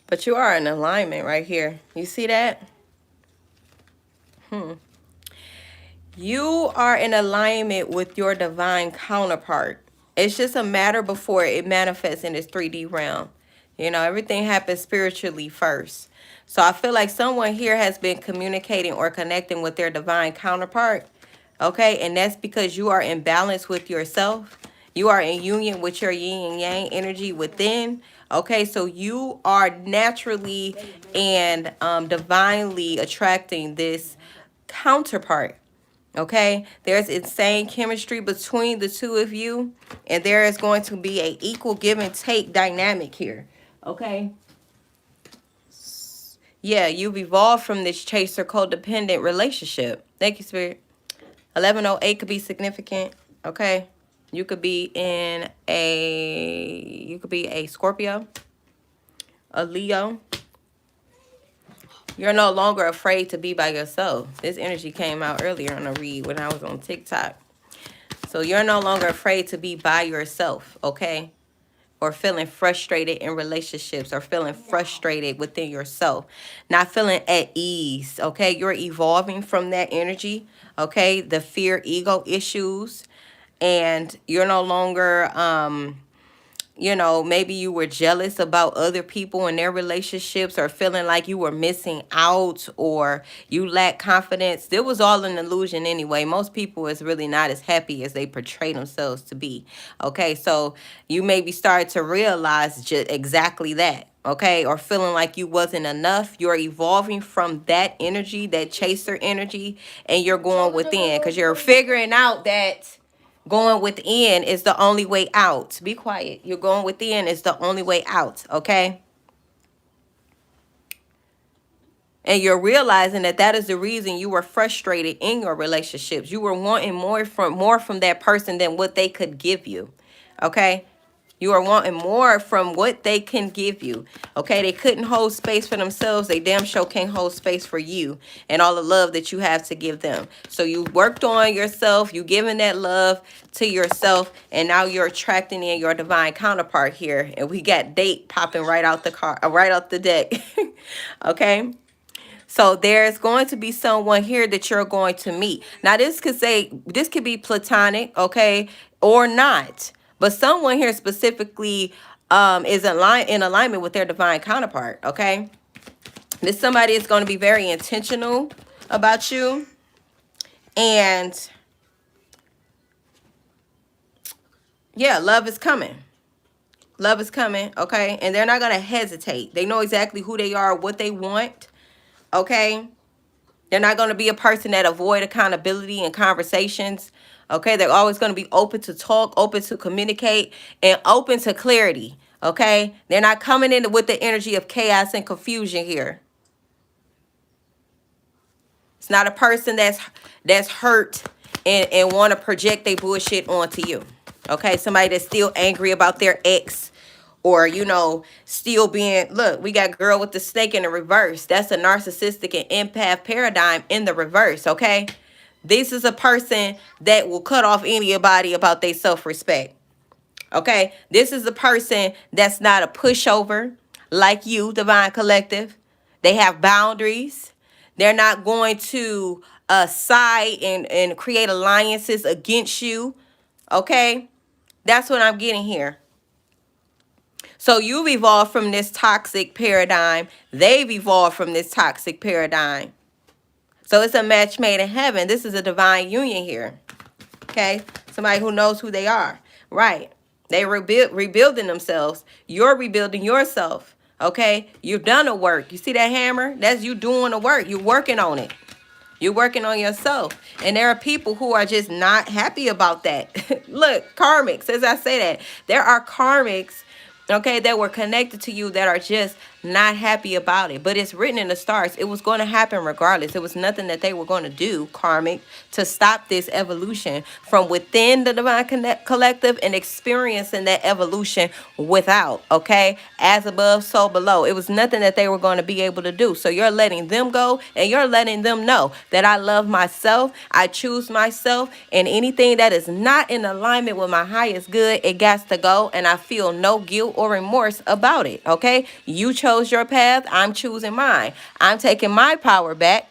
But you are in alignment right here. You see that? You are in alignment with your divine counterpart. It's just a matter before it manifests in this 3D realm. You know, everything happens spiritually first. So I feel like someone here has been communicating or connecting with their divine counterpart. Okay, and that's because you are in balance with yourself. You are in union with your yin and yang energy within. Okay, so you are naturally and divinely attracting this counterpart. Okay, there's insane chemistry between the two of you, and there is going to be a equal give and take dynamic here. Okay, yeah, you've evolved from this chaser codependent relationship. Thank you, Spirit. 1108 could be significant. Okay, you could be a Scorpio, a Leo. You're no longer afraid to be by yourself. This energy came out earlier on a read when I was on TikTok. So you're no longer afraid to be by yourself, okay? Or feeling frustrated in relationships or feeling frustrated within yourself. Not feeling at ease, okay? You're evolving from that energy, okay? The fear, ego issues. And you're no longer you know, maybe you were jealous about other people and their relationships or feeling like you were missing out or you lack confidence. It was all an illusion anyway. Most people is really not as happy as they portray themselves to be. Okay, so you maybe start to realize just exactly that. Okay, or feeling like you wasn't enough. You're evolving from that energy, that chaser energy, and you're going within because you're figuring out that Going within is the only way out. Be quiet. You're going within is the only way out, okay? And you're realizing that that is the reason you were frustrated in your relationships. You were wanting more from that person than what they could give you. Okay? You are wanting more from what they can give you. Okay? They couldn't hold space for themselves. They damn sure can't hold space for you and all the love that you have to give them. So you worked on yourself. You giving that love to yourself. And now you're attracting in your divine counterpart here. And we got date popping right out the car, right out the deck. Okay? So there's going to be someone here that you're going to meet. Now this could be platonic, okay, or not. But someone here specifically is in alignment with their divine counterpart, okay? This somebody is going to be very intentional about you. And yeah, love is coming. Love is coming, okay? And they're not going to hesitate. They know exactly who they are, what they want, okay? They're not going to be a person that avoid accountability and conversations. Okay, they're always going to be open to talk, open to communicate, and open to clarity. Okay, they're not coming in with the energy of chaos and confusion here. It's not a person that's hurt and want to project their bullshit onto you. Okay, somebody that's still angry about their ex, or still being, look, we got girl with the snake in the reverse. That's a narcissistic and empath paradigm in the reverse. Okay, this is a person that will cut off anybody about their self-respect. Okay, this is a person that's not a pushover like you, Divine Collective. They have boundaries. They're not going to side and create alliances against you. Okay, that's what I'm getting here. So you've evolved from this toxic paradigm. They've evolved from this toxic paradigm. So it's a match made in heaven. This is a divine union here. Okay, somebody who knows who they are. Right. They rebuilding themselves. You're rebuilding yourself. Okay, you've done the work. You see that hammer? That's you doing the work. You're working on it. You're working on yourself. And there are people who are just not happy about that. Look, karmics, as I say that, there are karmics, okay, that were connected to you that are just not happy about it. But it's written in the stars. It was going to happen regardless. It was nothing that they were going to do, karmic, to stop this evolution from within the divine collective and experiencing that evolution without, okay? As above, so below. It was nothing that they were going to be able to do. So you're letting them go, and you're letting them know that I love myself, I choose myself, and anything that is not in alignment with my highest good, it got to go, and I feel no guilt or remorse about it, okay? You chose your path, I'm choosing mine. I'm taking my power back.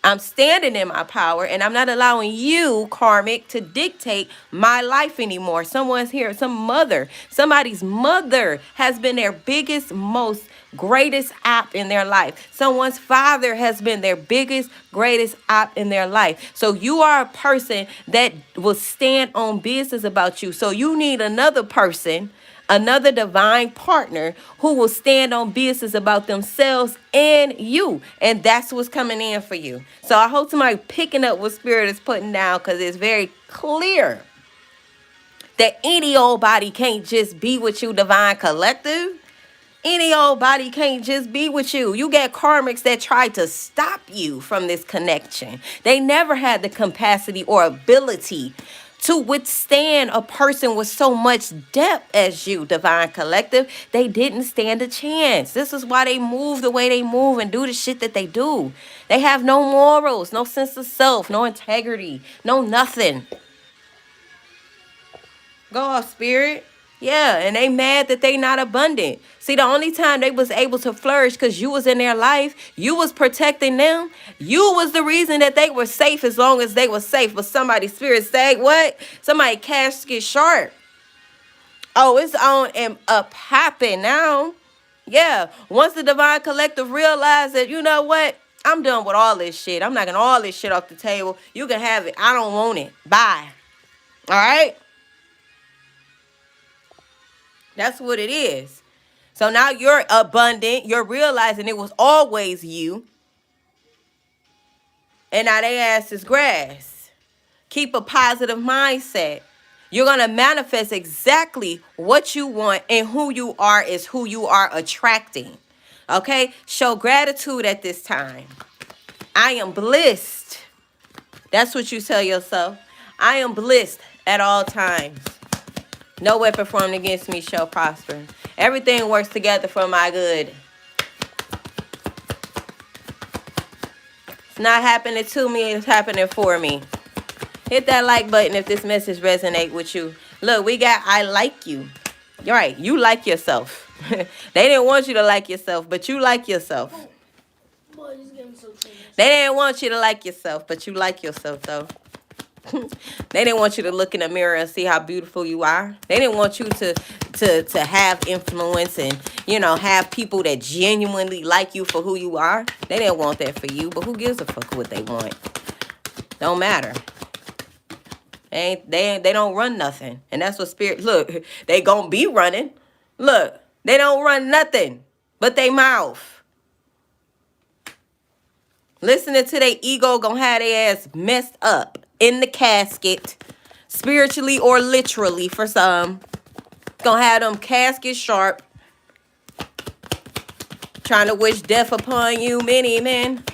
I'm standing in my power, and I'm not allowing you, karmic, to dictate my life anymore. Someone's here, somebody's mother has been their biggest, most greatest op in their life. Someone's father has been their biggest, greatest op in their life. So you are a person that will stand on business about you. So you need another person, another divine partner who will stand on business about themselves and you. And that's what's coming in for you. So I hope somebody picking up what Spirit is putting down, because it's very clear that any old body can't just be with you, Divine Collective. Any old body can't just be with you. You get karmics that try to stop you from this connection. They never had the capacity or ability to withstand a person with so much depth as you, Divine Collective. They didn't stand a chance. This is why they move the way they move and do the shit that they do. They have no morals, no sense of self, no integrity, no nothing. Go off, Spirit. Yeah, and they mad that they not abundant. See, the only time they was able to flourish because you was in their life, you was protecting them. You was the reason that they were safe as long as they were safe. But somebody's spirit say, what? Somebody casket sharp. Oh, it's on and up popping now. Yeah, once the Divine Collective realized that, you know what? I'm done with all this shit. I'm knocking all this shit off the table. You can have it. I don't want it. Bye. All right? That's what it is. So now you're abundant. You're realizing it was always you. And now they ass is grass. Keep a positive mindset. You're going to manifest exactly what you want, and who you are is who you are attracting. Okay? Show gratitude at this time. I am blessed. That's what you tell yourself. I am blessed at all times. No weapon formed against me shall prosper. Everything works together for my good. It's not happening to me, it's happening for me. Hit that like button if this message resonates with you. Look, we got I like you. You're right, you like yourself. They didn't want you to like yourself, but you like yourself. They didn't want you to like yourself, but you like yourself, though. They didn't want you to look in the mirror and see how beautiful you are. They didn't want you to have influence and, have people that genuinely like you for who you are. They didn't want that for you, but who gives a fuck what they want? Don't matter. They don't run nothing. And that's what spirit, look, they gonna be running. Look, they don't run nothing but they mouth. Listening to their ego gonna have their ass messed up in the casket, spiritually or literally for some. Gonna have them casket sharp, trying to wish death upon you, many men.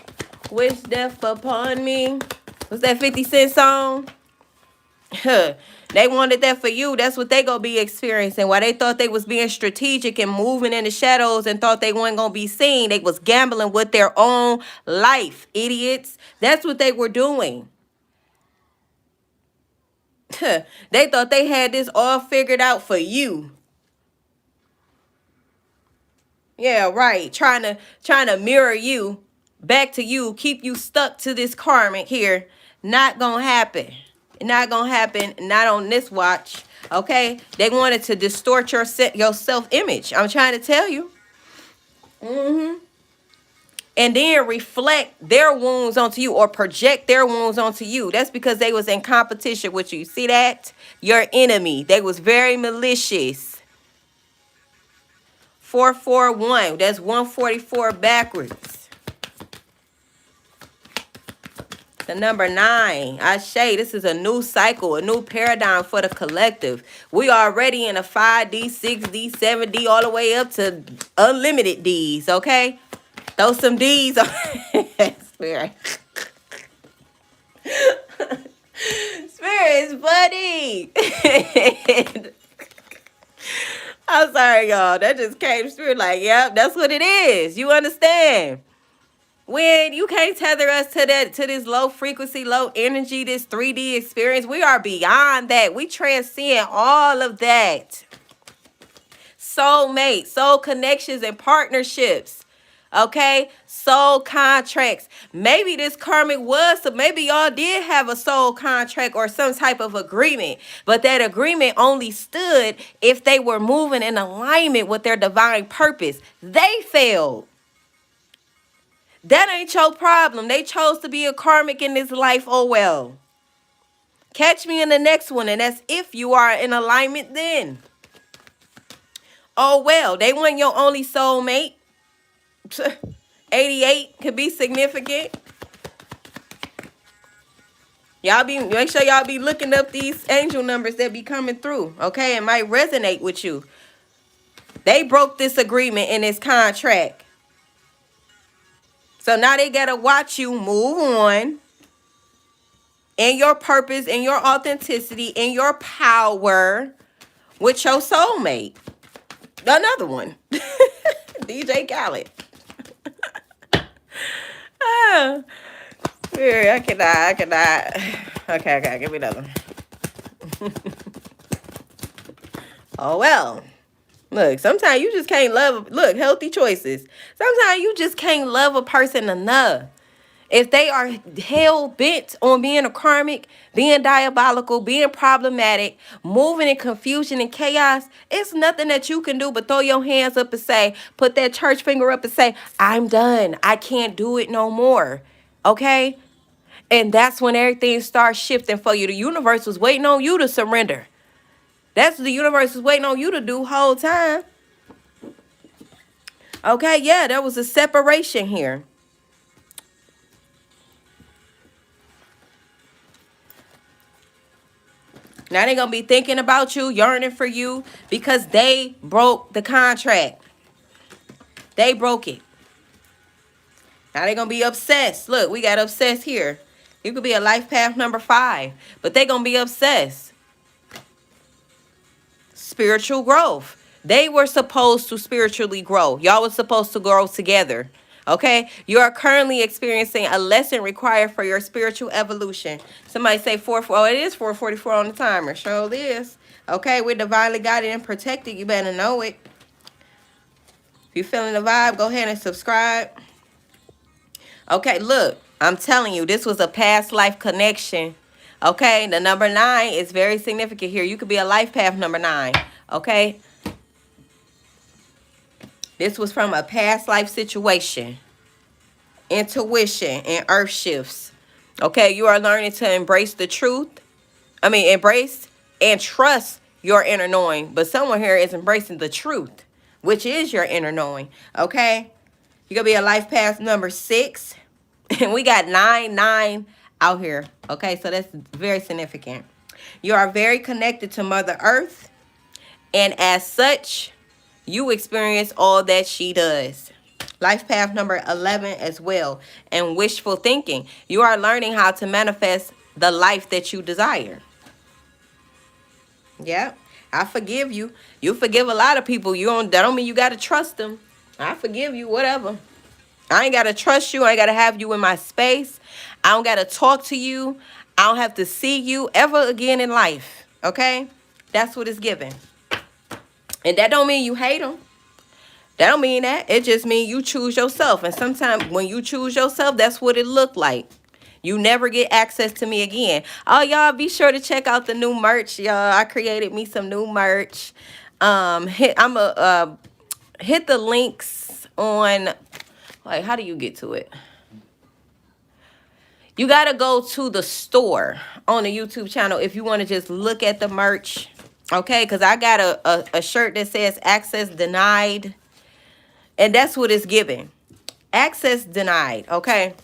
Wish death upon me. What's that 50 Cent song? They wanted that for you. That's what they gonna be experiencing. While they thought they was being strategic and moving in the shadows and thought they weren't gonna be seen, they was gambling with their own life, idiots. That's what they were doing. They thought they had this all figured out for you. Yeah, right. Trying to mirror you back to you, keep you stuck to this karmic here. Not gonna happen. Not gonna happen. Not on this watch. Okay? They wanted to distort your self-image. I'm trying to tell you. And then reflect their wounds onto you or project their wounds onto you. That's because they was in competition with you. See that? Your enemy. They was very malicious. 441. That's 144 backwards. The number 9. Ashe, this is a new cycle, a new paradigm for the collective. We already in a 5D, 6D, 7D, all the way up to unlimited Ds, okay? Throw some D's on. Spirit. Spirit is funny. I'm sorry, y'all. That just came Spirit like, yep, that's what it is. You understand? When you can't tether us to this low frequency, low energy, this 3D experience, we are beyond that. We transcend all of that. Soulmates, soul connections and partnerships. Okay? Soul contracts. Maybe this karmic was, so maybe y'all did have a soul contract or some type of agreement. But that agreement only stood if they were moving in alignment with their divine purpose. They failed. That ain't your problem. They chose to be a karmic in this life. Oh, well. Catch me in the next one. And that's if you are in alignment then. Oh, well. They weren't your only soulmate. 88 could be significant. Make sure y'all be looking up these angel numbers that be coming through. Okay? It might resonate with you. They broke this agreement in this contract. So now they got to watch you move on in your purpose, in your authenticity, in your power with your soulmate. Another one. DJ Khaled. I cannot. Okay, give me another one. Oh, well. Look, sometimes you just can't love. Look, healthy choices. Sometimes you just can't love a person enough. If they are hell-bent on being a karmic, being diabolical, being problematic, moving in confusion and chaos, it's nothing that you can do but throw your hands up and say, put that church finger up and say, I'm done. I can't do it no more. Okay? And that's when everything starts shifting for you. The universe was waiting on you to surrender. That's what the universe is waiting on you to do whole time. Okay, yeah, there was a separation here. Now they gonna be thinking about you, yearning for you, because they broke the contract. They broke it. Now they gonna be obsessed. Look, we got obsessed here. You could be a life path number 5, but they gonna be obsessed. Spiritual growth. They were supposed to spiritually grow. Y'all was supposed to grow together. Okay? You are currently experiencing a lesson required for your spiritual evolution. Somebody say 4. Oh, it is 4:44 on the timer. Sure it is. Okay, we're divinely guided and protected. You better know it. If you're feeling the vibe, go ahead and subscribe. Okay, look, I'm telling you, this was a past life connection. Okay, the number 9 is very significant here. You could be a life path number 9. Okay, this was from a past life situation. Intuition and earth shifts. Okay, you are learning to embrace the truth. Embrace and trust your inner knowing. But someone here is embracing the truth, which is your inner knowing. Okay, you're gonna be a life path number 6. And we got 9 out here. Okay, so that's very significant. You are very connected to Mother Earth. And as such, you experience all that she does. Life path number 11 as well. And wishful thinking. You are learning how to manifest the life that you desire. Yeah, I forgive you. You forgive a lot of people. That don't mean you got to trust them. I forgive you, whatever. I ain't got to trust you. I ain't got to have you in my space. I don't got to talk to you. I don't have to see you ever again in life. Okay? That's what it's given. And that don't mean you hate them. That don't mean that. It just means you choose yourself. And sometimes when you choose yourself, that's what it look like. You never get access to me again. Oh, y'all, be sure to check out the new merch, y'all. I created me some new merch. Hit the links on... Like, how do you get to it? You got to go to the store on the YouTube channel if you want to just look at the merch. Okay, because I got a shirt that says access denied. And that's what it's giving. Access denied, okay?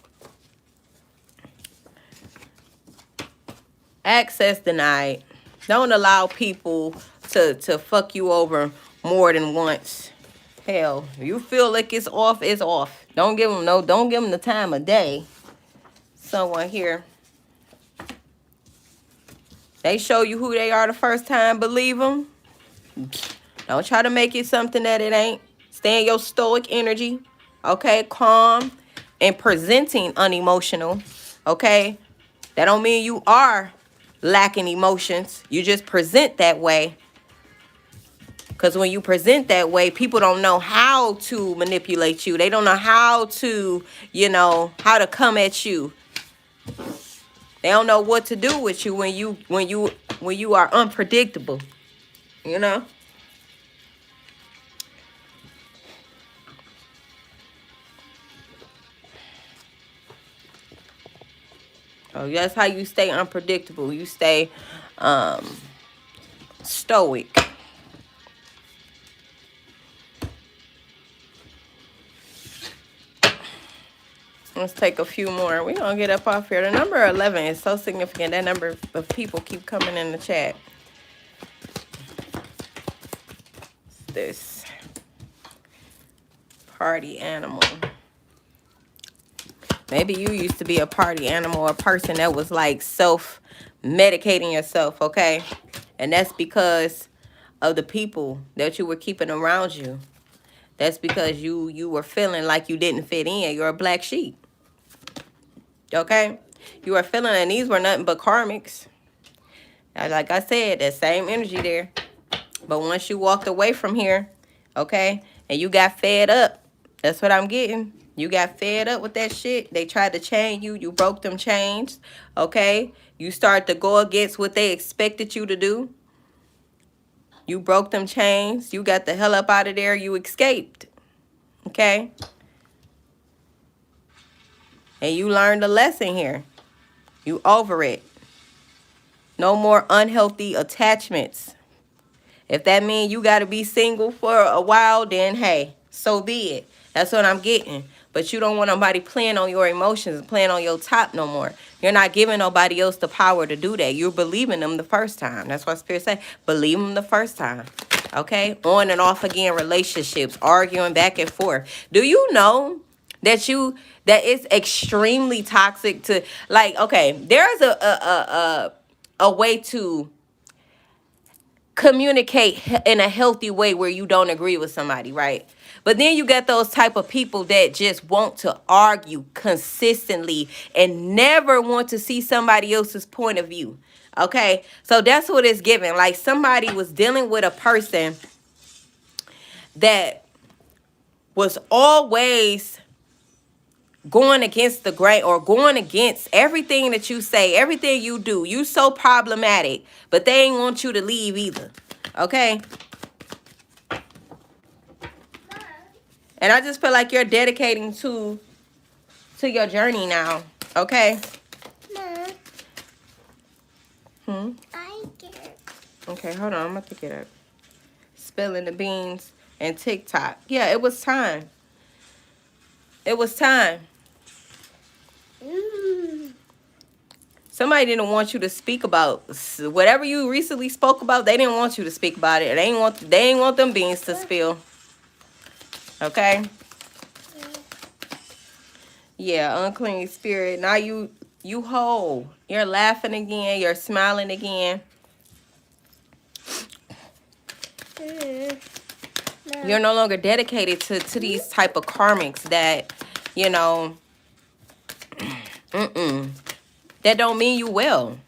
Access denied. Don't allow people to fuck you over more than once. Hell, you feel like it's off, it's off. Don't give them the time of day. Someone here. They show you who they are the first time, believe them. Don't try to make it something that it ain't. Stay in your stoic energy. Okay, calm and presenting unemotional. Okay? That don't mean you are lacking emotions. You just present that way. Because when you present that way, people don't know how to manipulate you. They don't know how to, how to come at you. They don't know what to do with you when you are unpredictable. Oh, that's how you stay unpredictable. You stay stoic. Let's take a few more. We're going to get up off here. The number 11 is so significant. That number of people keep coming in the chat. This party animal. Maybe you used to be a party animal, a person that was like self-medicating yourself, okay? And that's because of the people that you were keeping around you. That's because you were feeling like you didn't fit in. You're a black sheep. Okay? You are feeling, and these were nothing but karmics. Like I said, that same energy there. But once you walked away from here, okay, and you got fed up, that's what I'm getting. You got fed up with that shit. They tried to chain you. You broke them chains, okay? You start to go against what they expected you to do. You broke them chains. You got the hell up out of there. You escaped, okay? And you learned a lesson here. You over it. No more unhealthy attachments. If that means you got to be single for a while, then hey, so be it. That's what I'm getting. But you don't want nobody playing on your emotions and playing on your top no more. You're not giving nobody else the power to do that. You're believing them the first time. That's what Spirit say. Believe them the first time. Okay? On and off again relationships, arguing back and forth. Do you know that it's extremely toxic to, like, okay, there's a way to communicate in a healthy way where you don't agree with somebody, right? But then you got those type of people that just want to argue consistently and never want to see somebody else's point of view. Okay, so that's what it's giving. Like somebody was dealing with a person that was always going against the grain or going against everything that you say, everything you do. You so problematic, but they ain't want you to leave either. Okay? And I just feel like you're dedicating to your journey now. Okay? Mom, Hmm? I get. Okay, hold on. I'm about to get up. Spilling the beans and TikTok. Yeah, it was time. It was time. Somebody didn't want you to speak about whatever you recently spoke about. They didn't want you to speak about it. They ain't want them beans to spill. Okay? Yeah, unclean spirit. Now you whole. You're laughing again. You're smiling again. You're no longer dedicated to these type of karmics that, you know, that don't mean you well.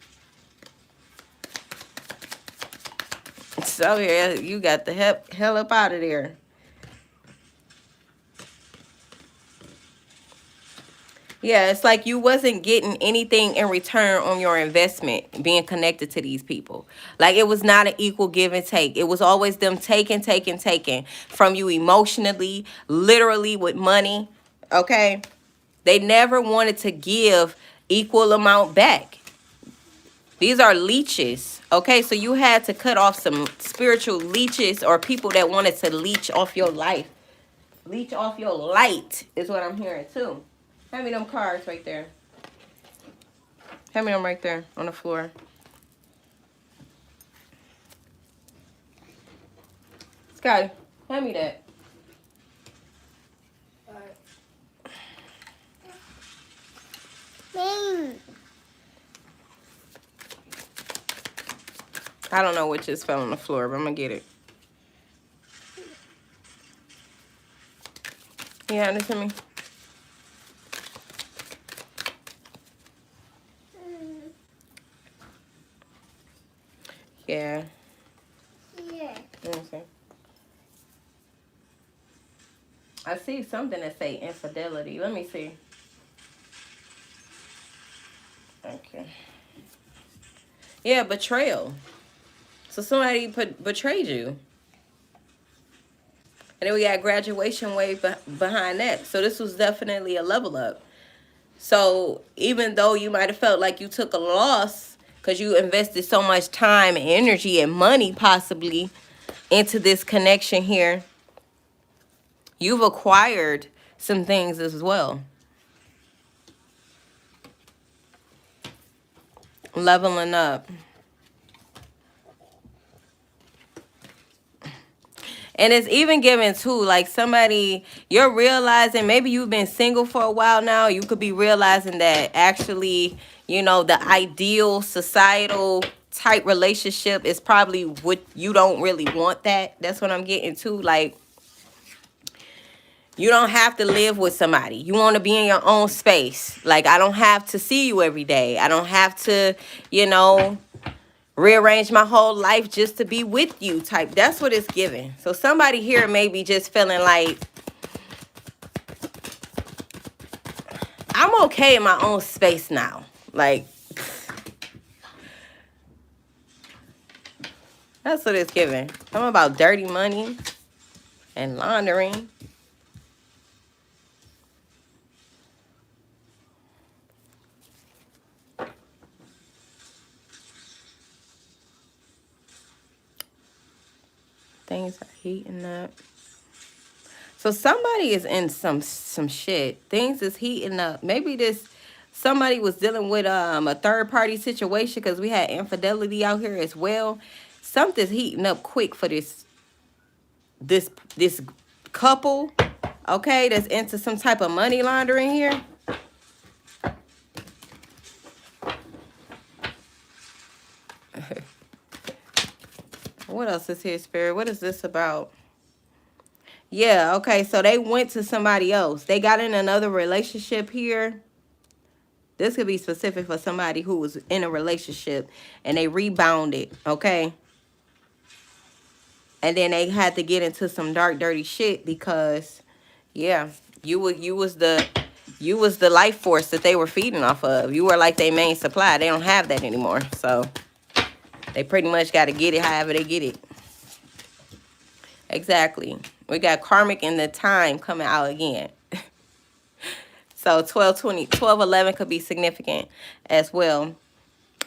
So yeah, you got the hell up out of there. Yeah, it's like you wasn't getting anything in return on your investment being connected to these people. Like it was not an equal give and take. It was always them taking from you emotionally, literally with money. Okay? They never wanted to give equal amount back. These are leeches. Okay, so you had to cut off some spiritual leeches or people that wanted to leech off your life. Leech off your light is what I'm hearing too. Hand me them cards right there. Hand me them right there on the floor. Scotty, hand me that. I don't know what just fell on the floor, but I'm gonna get it. You hand it to me? Yeah. Yeah. Let me see. I see something that say infidelity. Let me see. Okay. Yeah, betrayal. So somebody betrayed you. And then we got graduation wave behind that. So this was definitely a level up. So even though you might have felt like you took a loss because you invested so much time and energy and money possibly into this connection here, you've acquired some things as well. Leveling up. And it's even given too, like somebody, you're realizing, maybe you've been single for a while now. You could be realizing that actually, you know, the ideal societal type relationship is probably what you don't really want that. That's what I'm getting to. Like, you don't have to live with somebody. You want to be in your own space. Like, I don't have to see you every day. I don't have to, you know, rearrange my whole life just to be with you type. That's what it's giving. So somebody here may be just feeling like, I'm okay in my own space now. Like, that's what it's giving. Something about dirty money and laundering. Things are heating up. So somebody is in some shit. Things is heating up. Maybe this somebody was dealing with a third party situation because we had infidelity out here as well. Something's heating up quick for this couple, okay, that's into some type of money laundering here. What else is here, Spirit? What is this about? Yeah, okay, so they went to somebody else. They got in another relationship here. This could be specific for somebody who was in a relationship and they rebounded, okay? And then they had to get into some dark, dirty shit because, yeah, you was the life force that they were feeding off of. You were like their main supply. They don't have that anymore, so they pretty much got to get it however they get it. Exactly. We got karmic in the time coming out again. So 12/11 could be significant as well.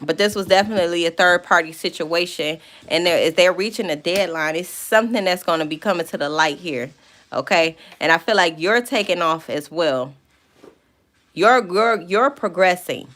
But this was definitely a third-party situation, and they're reaching a deadline. It's something that's going to be coming to the light here, okay? And I feel like you're taking off as well. You're progressing.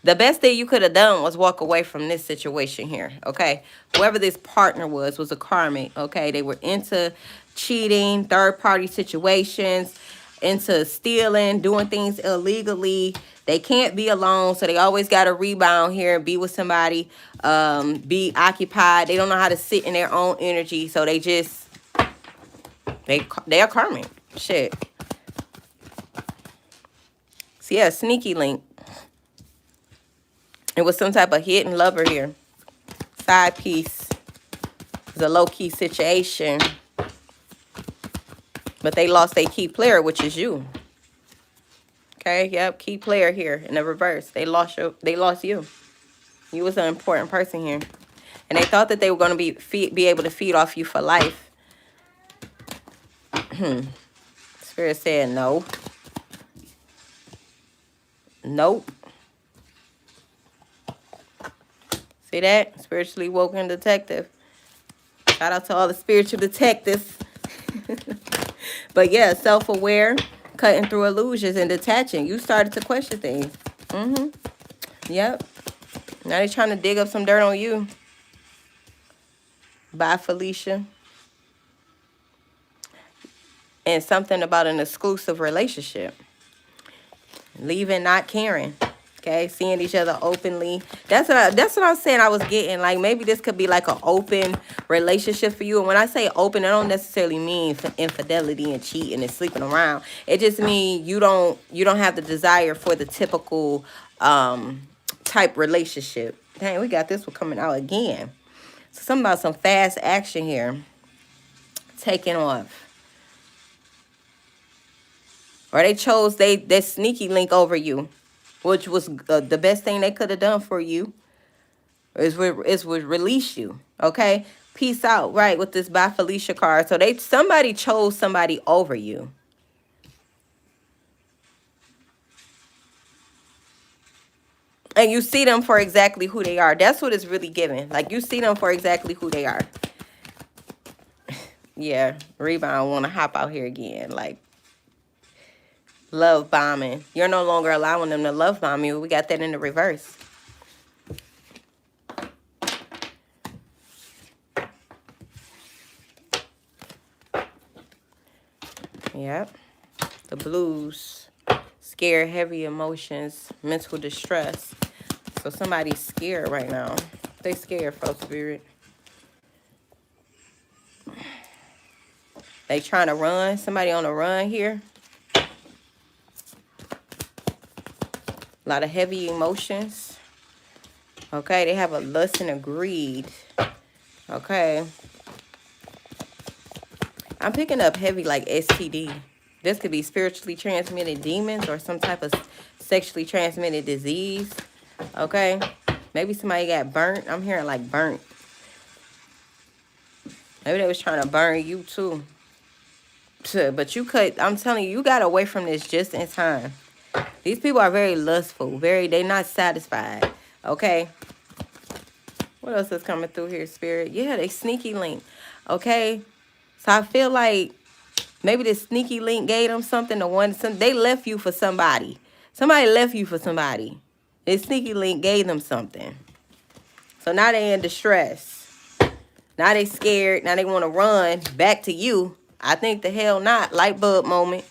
The best thing you could have done was walk away from this situation here, okay? Whoever this partner was a karmic, okay? They were into cheating, third-party situations, into stealing, doing things illegally. They can't be alone, so they always got to rebound here and be with somebody, be occupied. They don't know how to sit in their own energy, so they are karmic. Shit. So yeah, sneaky link. It was some type of hidden lover here. Side piece. It's a low-key situation. But they lost their key player, which is you. Okay, yep, key player here in the reverse. They lost you. You was an important person here. And they thought that they were going to be able to feed off you for life. Spirit said no. Nope. See that? Spiritually woken detective. Shout out to all the spiritual detectives. But yeah, self-aware, cutting through illusions and detaching. You started to question things. Yep. Now they're trying to dig up some dirt on you. Bye, Felicia. And something about an exclusive relationship. Leaving, not caring. Okay, seeing each other openly. That's what I'm saying I was getting. Like, maybe this could be like an open relationship for you. And when I say open, I don't necessarily mean infidelity and cheating and sleeping around. It just means you don't have the desire for the typical type relationship. Dang, we got this one coming out again. So something about some fast action here. Taking off. Or they chose that sneaky link over you, which was the best thing they could have done for you, is release you, okay? Peace out, right, with this Bye Felicia card. So somebody chose somebody over you. And you see them for exactly who they are. That's what it's really giving. Like, you see them for exactly who they are. Yeah, rebound want to hop out here again, like, love bombing. You're no longer allowing them to love bomb you. We got that in the reverse. Yep. The blues. Scare, heavy emotions, mental distress. So somebody's scared right now. They scared, folks, spirit. They trying to run. Somebody on a run here. A lot of heavy emotions. Okay, they have a lust and a greed. Okay. I'm picking up heavy like STD. This could be spiritually transmitted demons or some type of sexually transmitted disease. Okay. Maybe somebody got burnt. I'm hearing like burnt. Maybe they was trying to burn you too. But I'm telling you, you got away from this just in time. These people are very lustful. They're not satisfied. Okay. What else is coming through here, spirit? Yeah, they sneaky link. Okay. So I feel like maybe this sneaky link gave them something. They left you for somebody. Somebody left you for somebody. This sneaky link gave them something. So now they in distress. Now they scared. Now they want to run back to you. I think the hell not. Light bulb moment.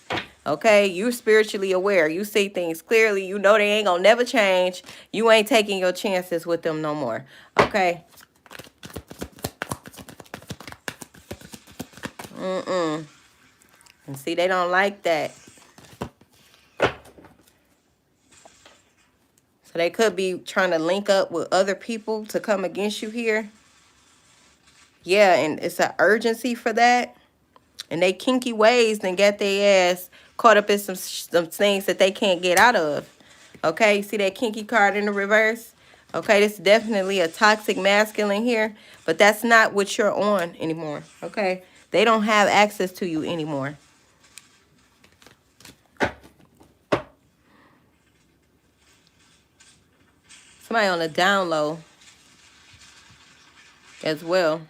Okay, you're spiritually aware. You see things clearly. You know they ain't gonna never change. You ain't taking your chances with them no more. Okay. And see, they don't like that. So they could be trying to link up with other people to come against you here. Yeah, and it's an urgency for that. And they kinky ways then get their ass caught up in some things that they can't get out of. Okay, see that kinky card in the reverse? Okay, this is definitely a toxic masculine here, but that's not what you're on anymore. Okay, they don't have access to you anymore. Somebody on the down low as well.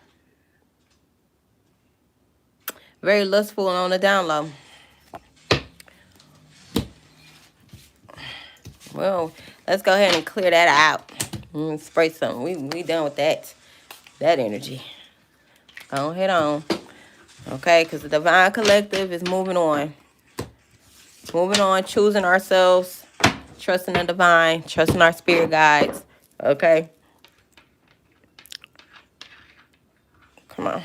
Very lustful on the down low. Well, let's go ahead and clear that out. Spray something. We done with that energy. Go ahead on. Okay, because the Divine Collective is moving on. Moving on, choosing ourselves, trusting the divine, trusting our spirit guides. Okay? Come on.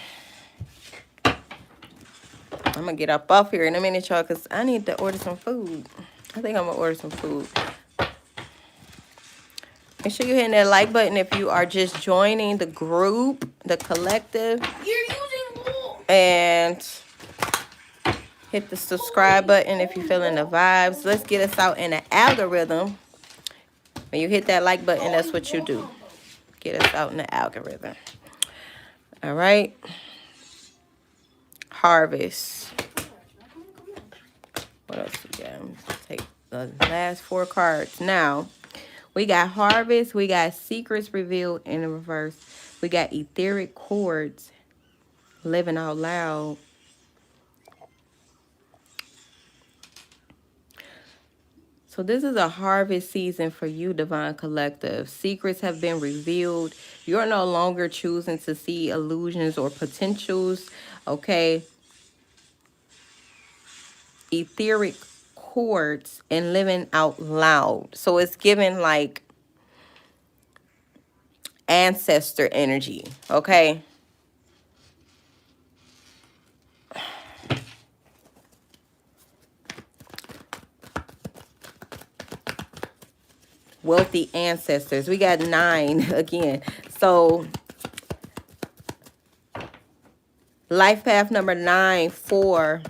I'm going to get up off here in a minute, y'all, because I need to order some food. I think I'm going to order some food. Make sure you're hitting that like button if you are just joining the group, the collective. You're using wool. And hit the subscribe button if you're feeling the vibes. Let's get us out in the algorithm. When you hit that like button, that's what you do. Get us out in the algorithm. All right. Harvest. What else we got? Take the last 4 cards. Now, we got Harvest. We got Secrets Revealed in the reverse. We got Etheric Chords. Living Out Loud. So this is a harvest season for you, Divine Collective. Secrets have been revealed. You're no longer choosing to see illusions or potentials. Okay. Etheric chords and living out loud. So it's giving like ancestor energy. Okay. Wealthy ancestors. We got 9 again. So life path number 9, 4,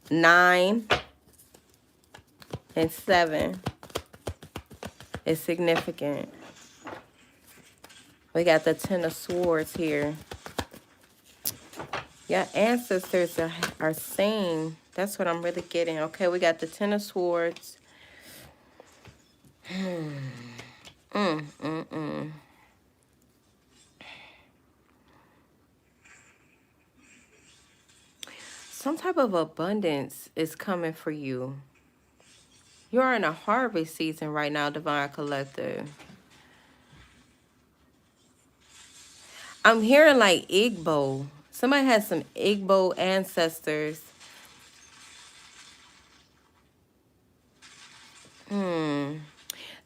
9, and 7 is significant. We got the 10 of Swords here. Your ancestors are saying, that's what I'm really getting. Okay, we got the 10 of Swords. Some type of abundance is coming for you. You're in a harvest season right now, Divine Collective. I'm hearing like Igbo. Somebody has some Igbo ancestors.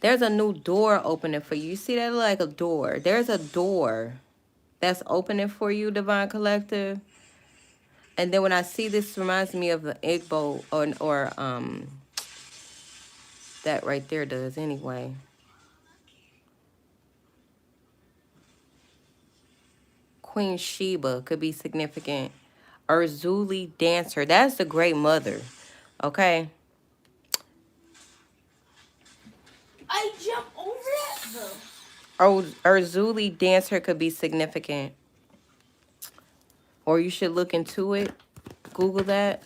There's a new door opening for you. You see that like a door? There's a door that's opening for you, Divine Collective. And then when I see this, reminds me of the Igbo or that right there does anyway. Queen Sheba could be significant. Urzuli Dancer. That's the great mother. Okay. I jump over it though. Urzuli Dancer could be significant. Or you should look into it. Google that.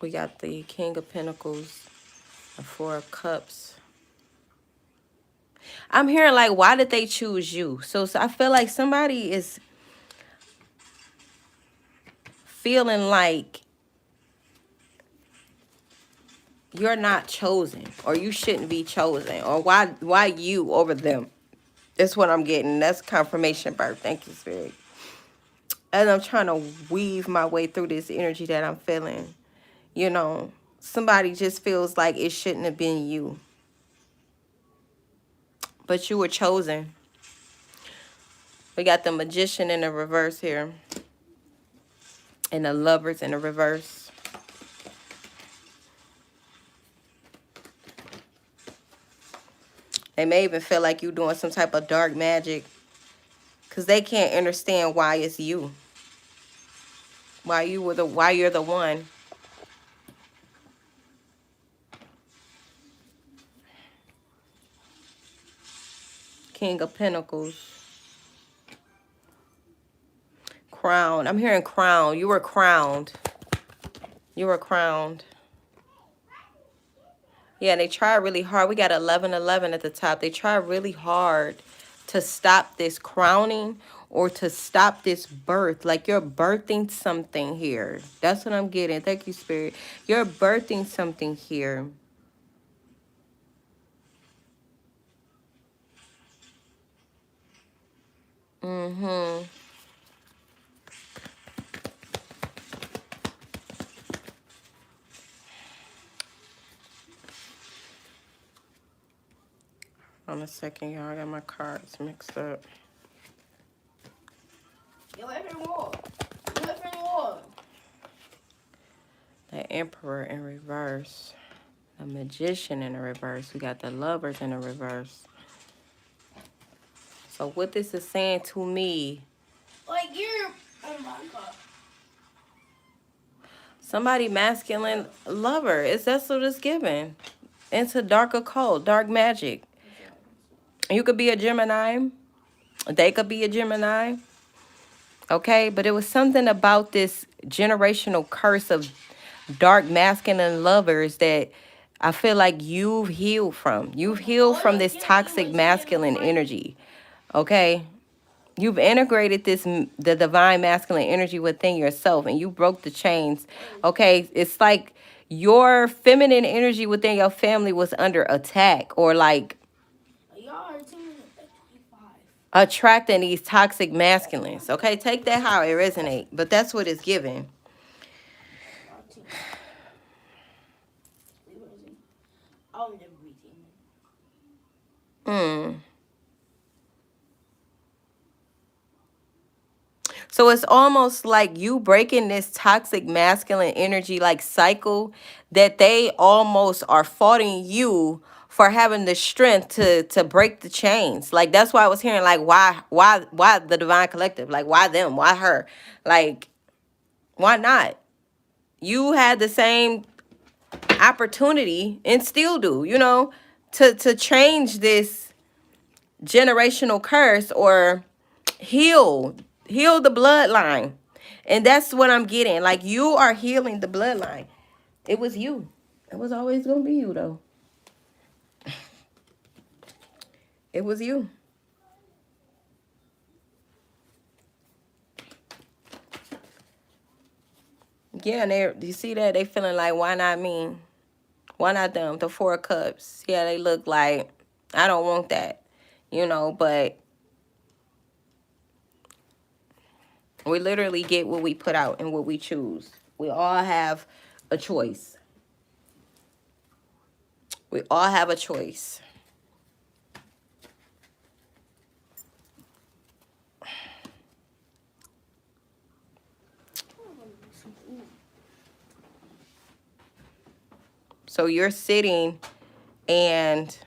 We got the King of Pentacles, the 4 of Cups. I'm hearing like, why did they choose you? So I feel like somebody is feeling like you're not chosen, or you shouldn't be chosen, or why you over them. That's what I'm getting. That's confirmation birth. Thank you, Spirit. As I'm trying to weave my way through this energy that I'm feeling, you know, somebody just feels like it shouldn't have been you, but you were chosen. We got the Magician in the reverse here, and the Lovers in the reverse. They may even feel like you doing some type of dark magic, because they can't understand why it's you. Why you're the one. King of Pentacles. Crown. I'm hearing crown. You were crowned. You were crowned. Yeah, they try really hard. We got 1111 at the top. They try really hard to stop this crowning or to stop this birth. Like you're birthing something here. That's what I'm getting. Thank you, Spirit. You're birthing something here. Mm-hmm. On a second, y'all. I got my cards mixed up. The Emperor in reverse. The Magician in the reverse. We got the Lovers in the reverse. So what this is saying to me, Like you're, oh my God. somebody masculine lover. That's what it's given. Into dark occult, dark magic. You could be a Gemini. They could be a Gemini. Okay, but it was something about this generational curse of dark masculine lovers that I feel like you've healed from. You've healed from this toxic masculine energy. Okay? You've integrated the divine masculine energy within yourself, and you broke the chains. Okay? It's like your feminine energy within your family was under attack, or like attracting these toxic masculines. Okay? Take that how it resonates, but that's what it's giving. Hmm. So it's almost like you breaking this toxic masculine energy like cycle that they almost are faulting you for having the strength to break the chains. Like that's why I was hearing like why the divine collective? Like why them? Why her? Like why not? You had the same opportunity and still do, to change this generational curse or heal the bloodline. And that's what I'm getting. Like you are healing the bloodline. It was you. It was always gonna be you though. It was you. Yeah, and you see that they feeling like, why not me? Why not them? The 4 of Cups. Yeah, they look like I don't want that. But we literally get what we put out and what we choose. We all have a choice. We all have a choice. So you're sitting and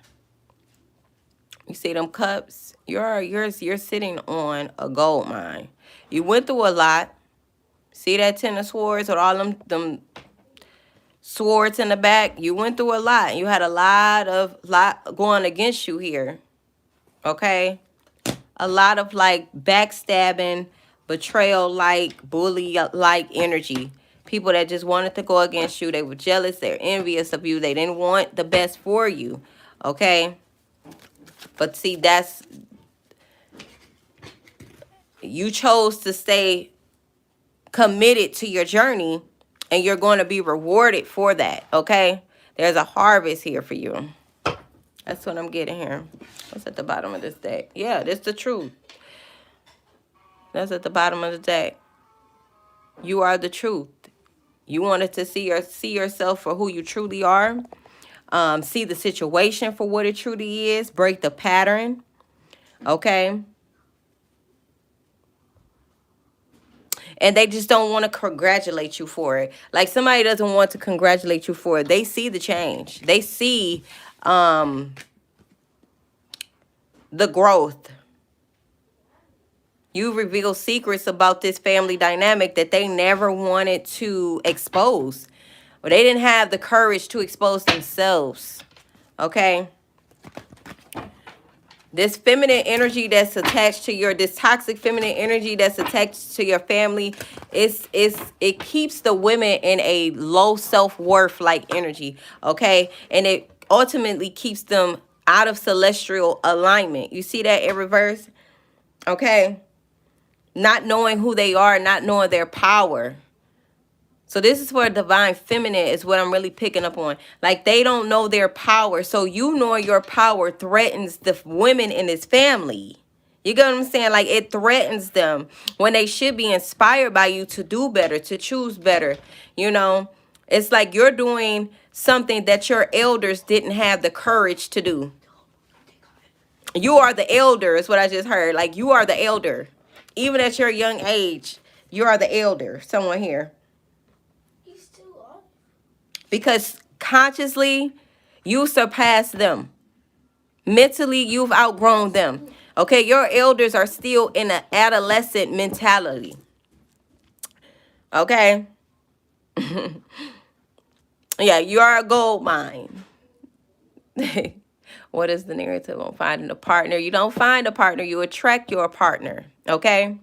you see them cups. You're sitting on a gold mine. You went through a lot. See that 10 of Swords with all them swords in the back? You went through a lot. You had a lot going against you here. Okay? A lot of like backstabbing, betrayal like, bully like energy. People that just wanted to go against you. They were jealous. They're envious of you. They didn't want the best for you. Okay? But see, that's, you chose to stay committed to your journey, and you're going to be rewarded for that. Okay, there's a harvest here for you. That's what I'm getting here. What's at the bottom of this deck? Yeah, that's the truth. That's at the bottom of the deck. You are the truth. You wanted to see yourself for who you truly are. See the situation for what it truly is. Break the pattern. Okay. And they just don't want to congratulate you for it. Like, somebody doesn't want to congratulate you for it. They see the change. They see the growth. You reveal secrets about this family dynamic that they never wanted to expose. Or they didn't have the courage to expose themselves. Okay? This feminine energy that's attached to this toxic feminine energy that's attached to your family, it keeps the women in a low self-worth like energy, okay? And it ultimately keeps them out of celestial alignment. You see that in reverse? Okay? Not knowing who they are, not knowing their power. So this is where divine feminine is what I'm really picking up on. Like, they don't know their power. So you knowing your power threatens the women in this family. You get what I'm saying? Like, it threatens them when they should be inspired by you to do better, to choose better. You know, it's like you're doing something that your elders didn't have the courage to do. You are the elder is what I just heard. Like, you are the elder. Even at your young age, you are the elder. Someone here. Because consciously, you surpass them. Mentally, you've outgrown them. Okay, your elders are still in an adolescent mentality. Okay? Yeah, you are a gold mine. What is the narrative on finding a partner? You don't find a partner, you attract your partner. Okay?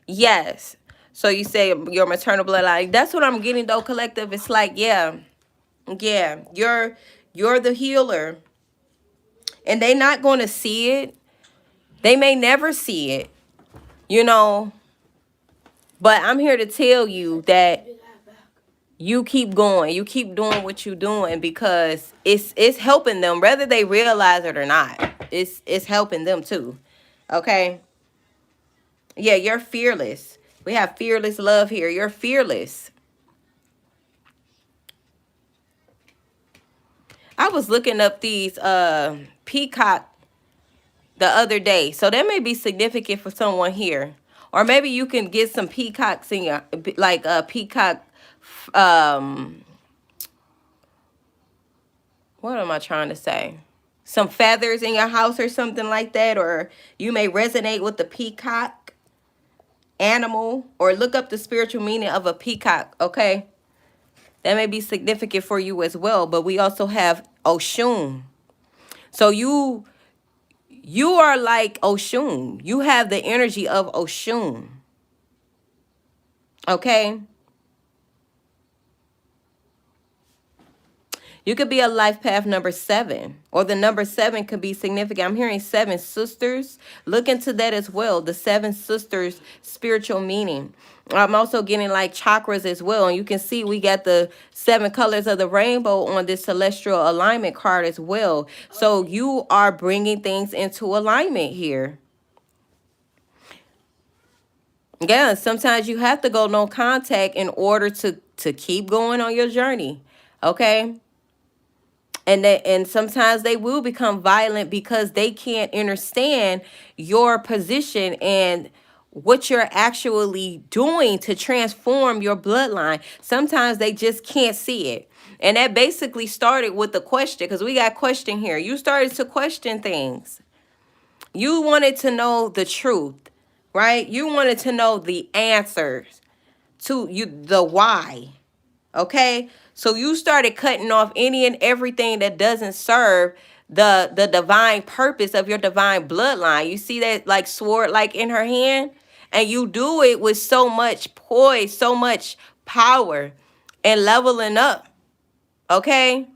Yes. So you say your maternal bloodline. That's what I'm getting though, collective. It's like, yeah, you're the healer. And they not going to see it. They may never see it, you know. But I'm here to tell you that you keep going. You keep doing what you're doing because it's helping them, whether they realize it or not. It's helping them too. Okay? Yeah, you're fearless. We have fearless love here. You're fearless. I was looking up these peacock the other day. So that may be significant for someone here. Or maybe you can get some peacocks in your, like peacock, what am I trying to say? Some feathers in your house or something like that. Or you may resonate with the peacock animal. Or look up the spiritual meaning of a peacock, okay? That may be significant for you as well. But we also have Oshun. So you are like Oshun. You have the energy of Oshun. Okay? You could be a life path number 7. Or the number 7 could be significant. I'm hearing 7 sisters. Look into that as well. The 7 sisters spiritual meaning. I'm also getting like chakras as well. And you can see we got the 7 colors of the rainbow on this celestial alignment card as well. So you are bringing things into alignment here. Yeah, sometimes you have to go no contact in order to keep going on your journey. Okay? And sometimes they will become violent because they can't understand your position and what you're actually doing to transform your bloodline. Sometimes they just can't see it. And that basically started with the question, because we got question here. You started to question things. You wanted to know the truth, right? You wanted to know the answers to the why. Okay? So you started cutting off any and everything that doesn't serve the divine purpose of your divine bloodline. You see that like sword like in her hand? And you do it with so much poise, so much power and leveling up. Okay?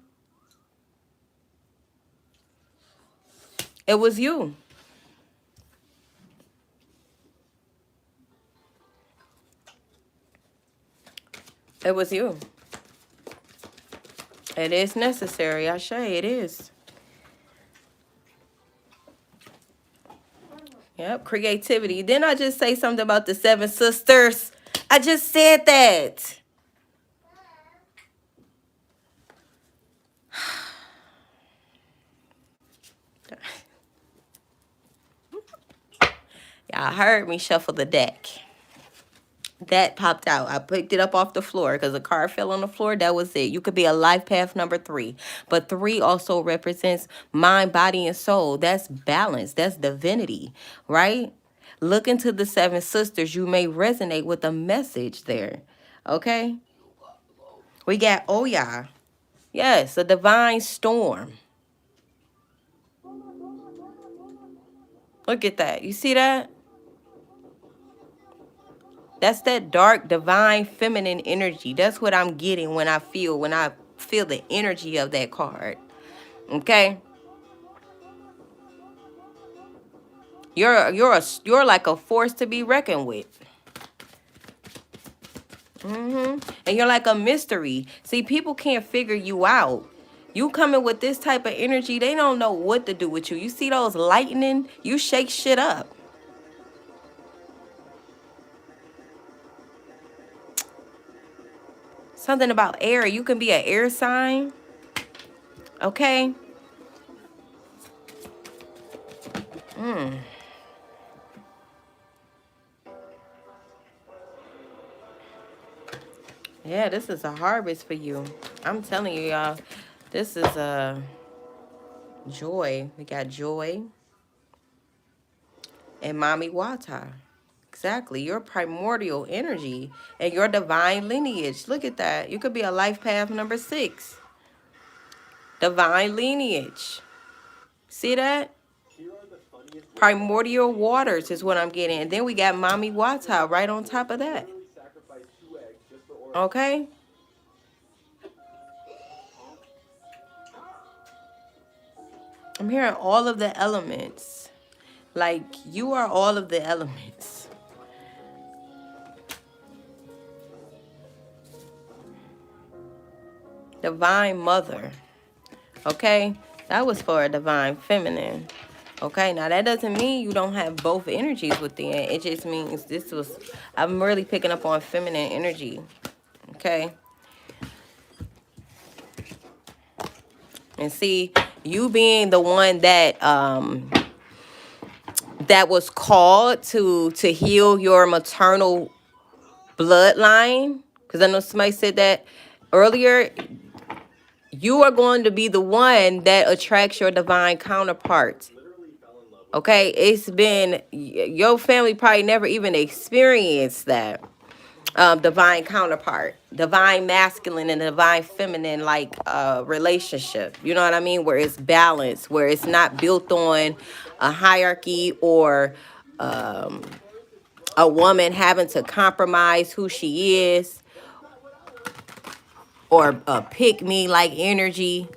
It was you. It was you. It is necessary. I say it is. Yep, creativity. Didn't I just say something about the seven sisters? I just said that. Y'all heard me shuffle the deck. That popped out. I picked it up off the floor because the card fell on the floor. That was it. You could be a life path number 3. But 3 also represents mind, body, and soul. That's balance. That's divinity, right? Look into the seven sisters. You may resonate with a message there. Okay? We got Oya. Yes, a divine storm. Look at that. You see that? That's that dark, divine, feminine energy. That's what I'm getting when I feel the energy of that card. Okay? You're like a force to be reckoned with. And you're like a mystery. See, people can't figure you out. You coming with this type of energy, they don't know what to do with you. You see those lightning, you shake shit up. Something about air. You can be an air sign. Okay? Yeah, this is a harvest for you. I'm telling you, y'all. This is a joy. We got joy and Mami Wata. Exactly. Your primordial energy and your divine lineage. Look at that. You could be a life path number 6. Divine lineage. See that? Primordial waters is what I'm getting. And then we got Mami Wata right on top of that. Okay? I'm hearing all of the elements. Like, you are all of the elements. Divine mother. Okay? That was for a divine feminine. Okay, now that doesn't mean you don't have both energies within. It just means I'm really picking up on feminine energy. Okay? And see, you being the one that that was called to heal your maternal bloodline, because I know somebody said that earlier, you are going to be the one that attracts your divine counterpart. Okay, it's been, your family probably never even experienced that. Divine counterpart, divine masculine and divine feminine, like relationship. You know what I mean? Where it's balanced, where it's not built on a hierarchy or a woman having to compromise who she is, or pick me like energy.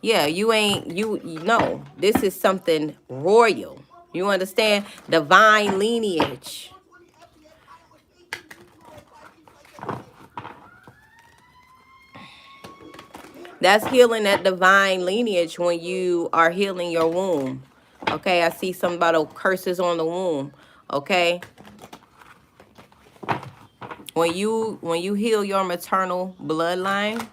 Yeah, you know, this is something royal. You understand? Divine lineage. That's healing that divine lineage when you are healing your womb. Okay, I see something about curses on the womb. Okay. When you heal your maternal bloodline,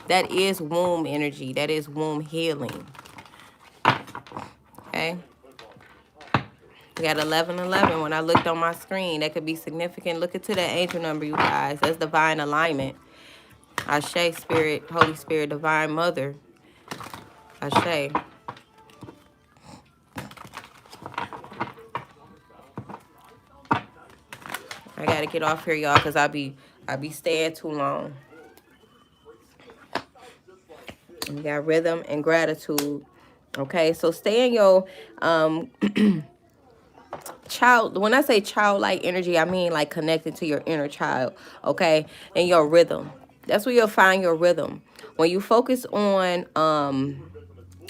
that is womb energy. That is womb healing. Okay. We got 1111. When I looked on my screen, that could be significant. Look into that angel number, you guys. That's divine alignment. Ashe, Spirit, Holy Spirit, Divine Mother. Ashe. I gotta get off here, y'all, because I be staying too long. We got rhythm and gratitude. Okay, so stay in your child. When I say childlike energy, I mean like connected to your inner child. Okay, and your rhythm. That's where you'll find your rhythm. When you focus on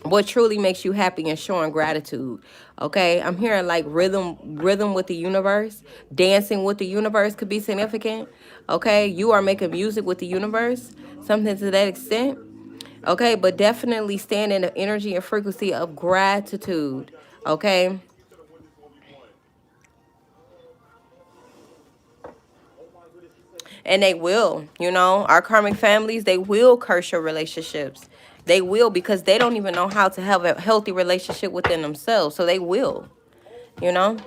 what truly makes you happy and showing gratitude. Okay, I'm hearing like rhythm with the universe. Dancing with the universe could be significant. Okay, you are making music with the universe, something to that extent. Okay, but definitely stand in the energy and frequency of gratitude. Okay, and they will, our karmic families, they will curse your relationships. They will, because they don't even know how to have a healthy relationship within themselves, so they will. You know,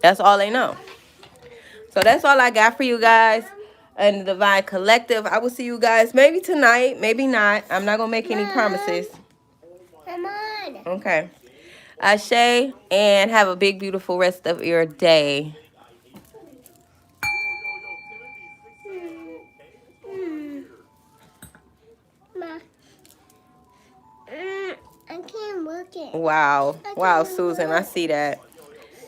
that's all they know. So that's all I got for you guys and the Divine Collective. I will see you guys maybe tonight, maybe not. I'm not gonna make any promises. Come on. Okay. Ashe, and have a big, beautiful rest of your day. Ma. I can't look it. Wow. Wow, Susan, I see that.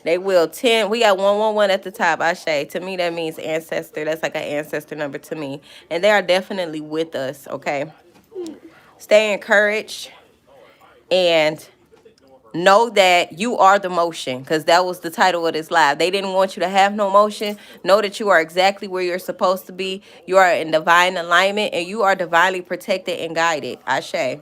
They will 10. We got 111 at the top. Ashe. To me, that means ancestor. That's like an ancestor number to me. And they are definitely with us, okay? Stay encouraged and know that you are the motion, because that was the title of this live. They didn't want you to have no motion. Know that you are exactly where you're supposed to be. You are in divine alignment and you are divinely protected and guided. Ashe.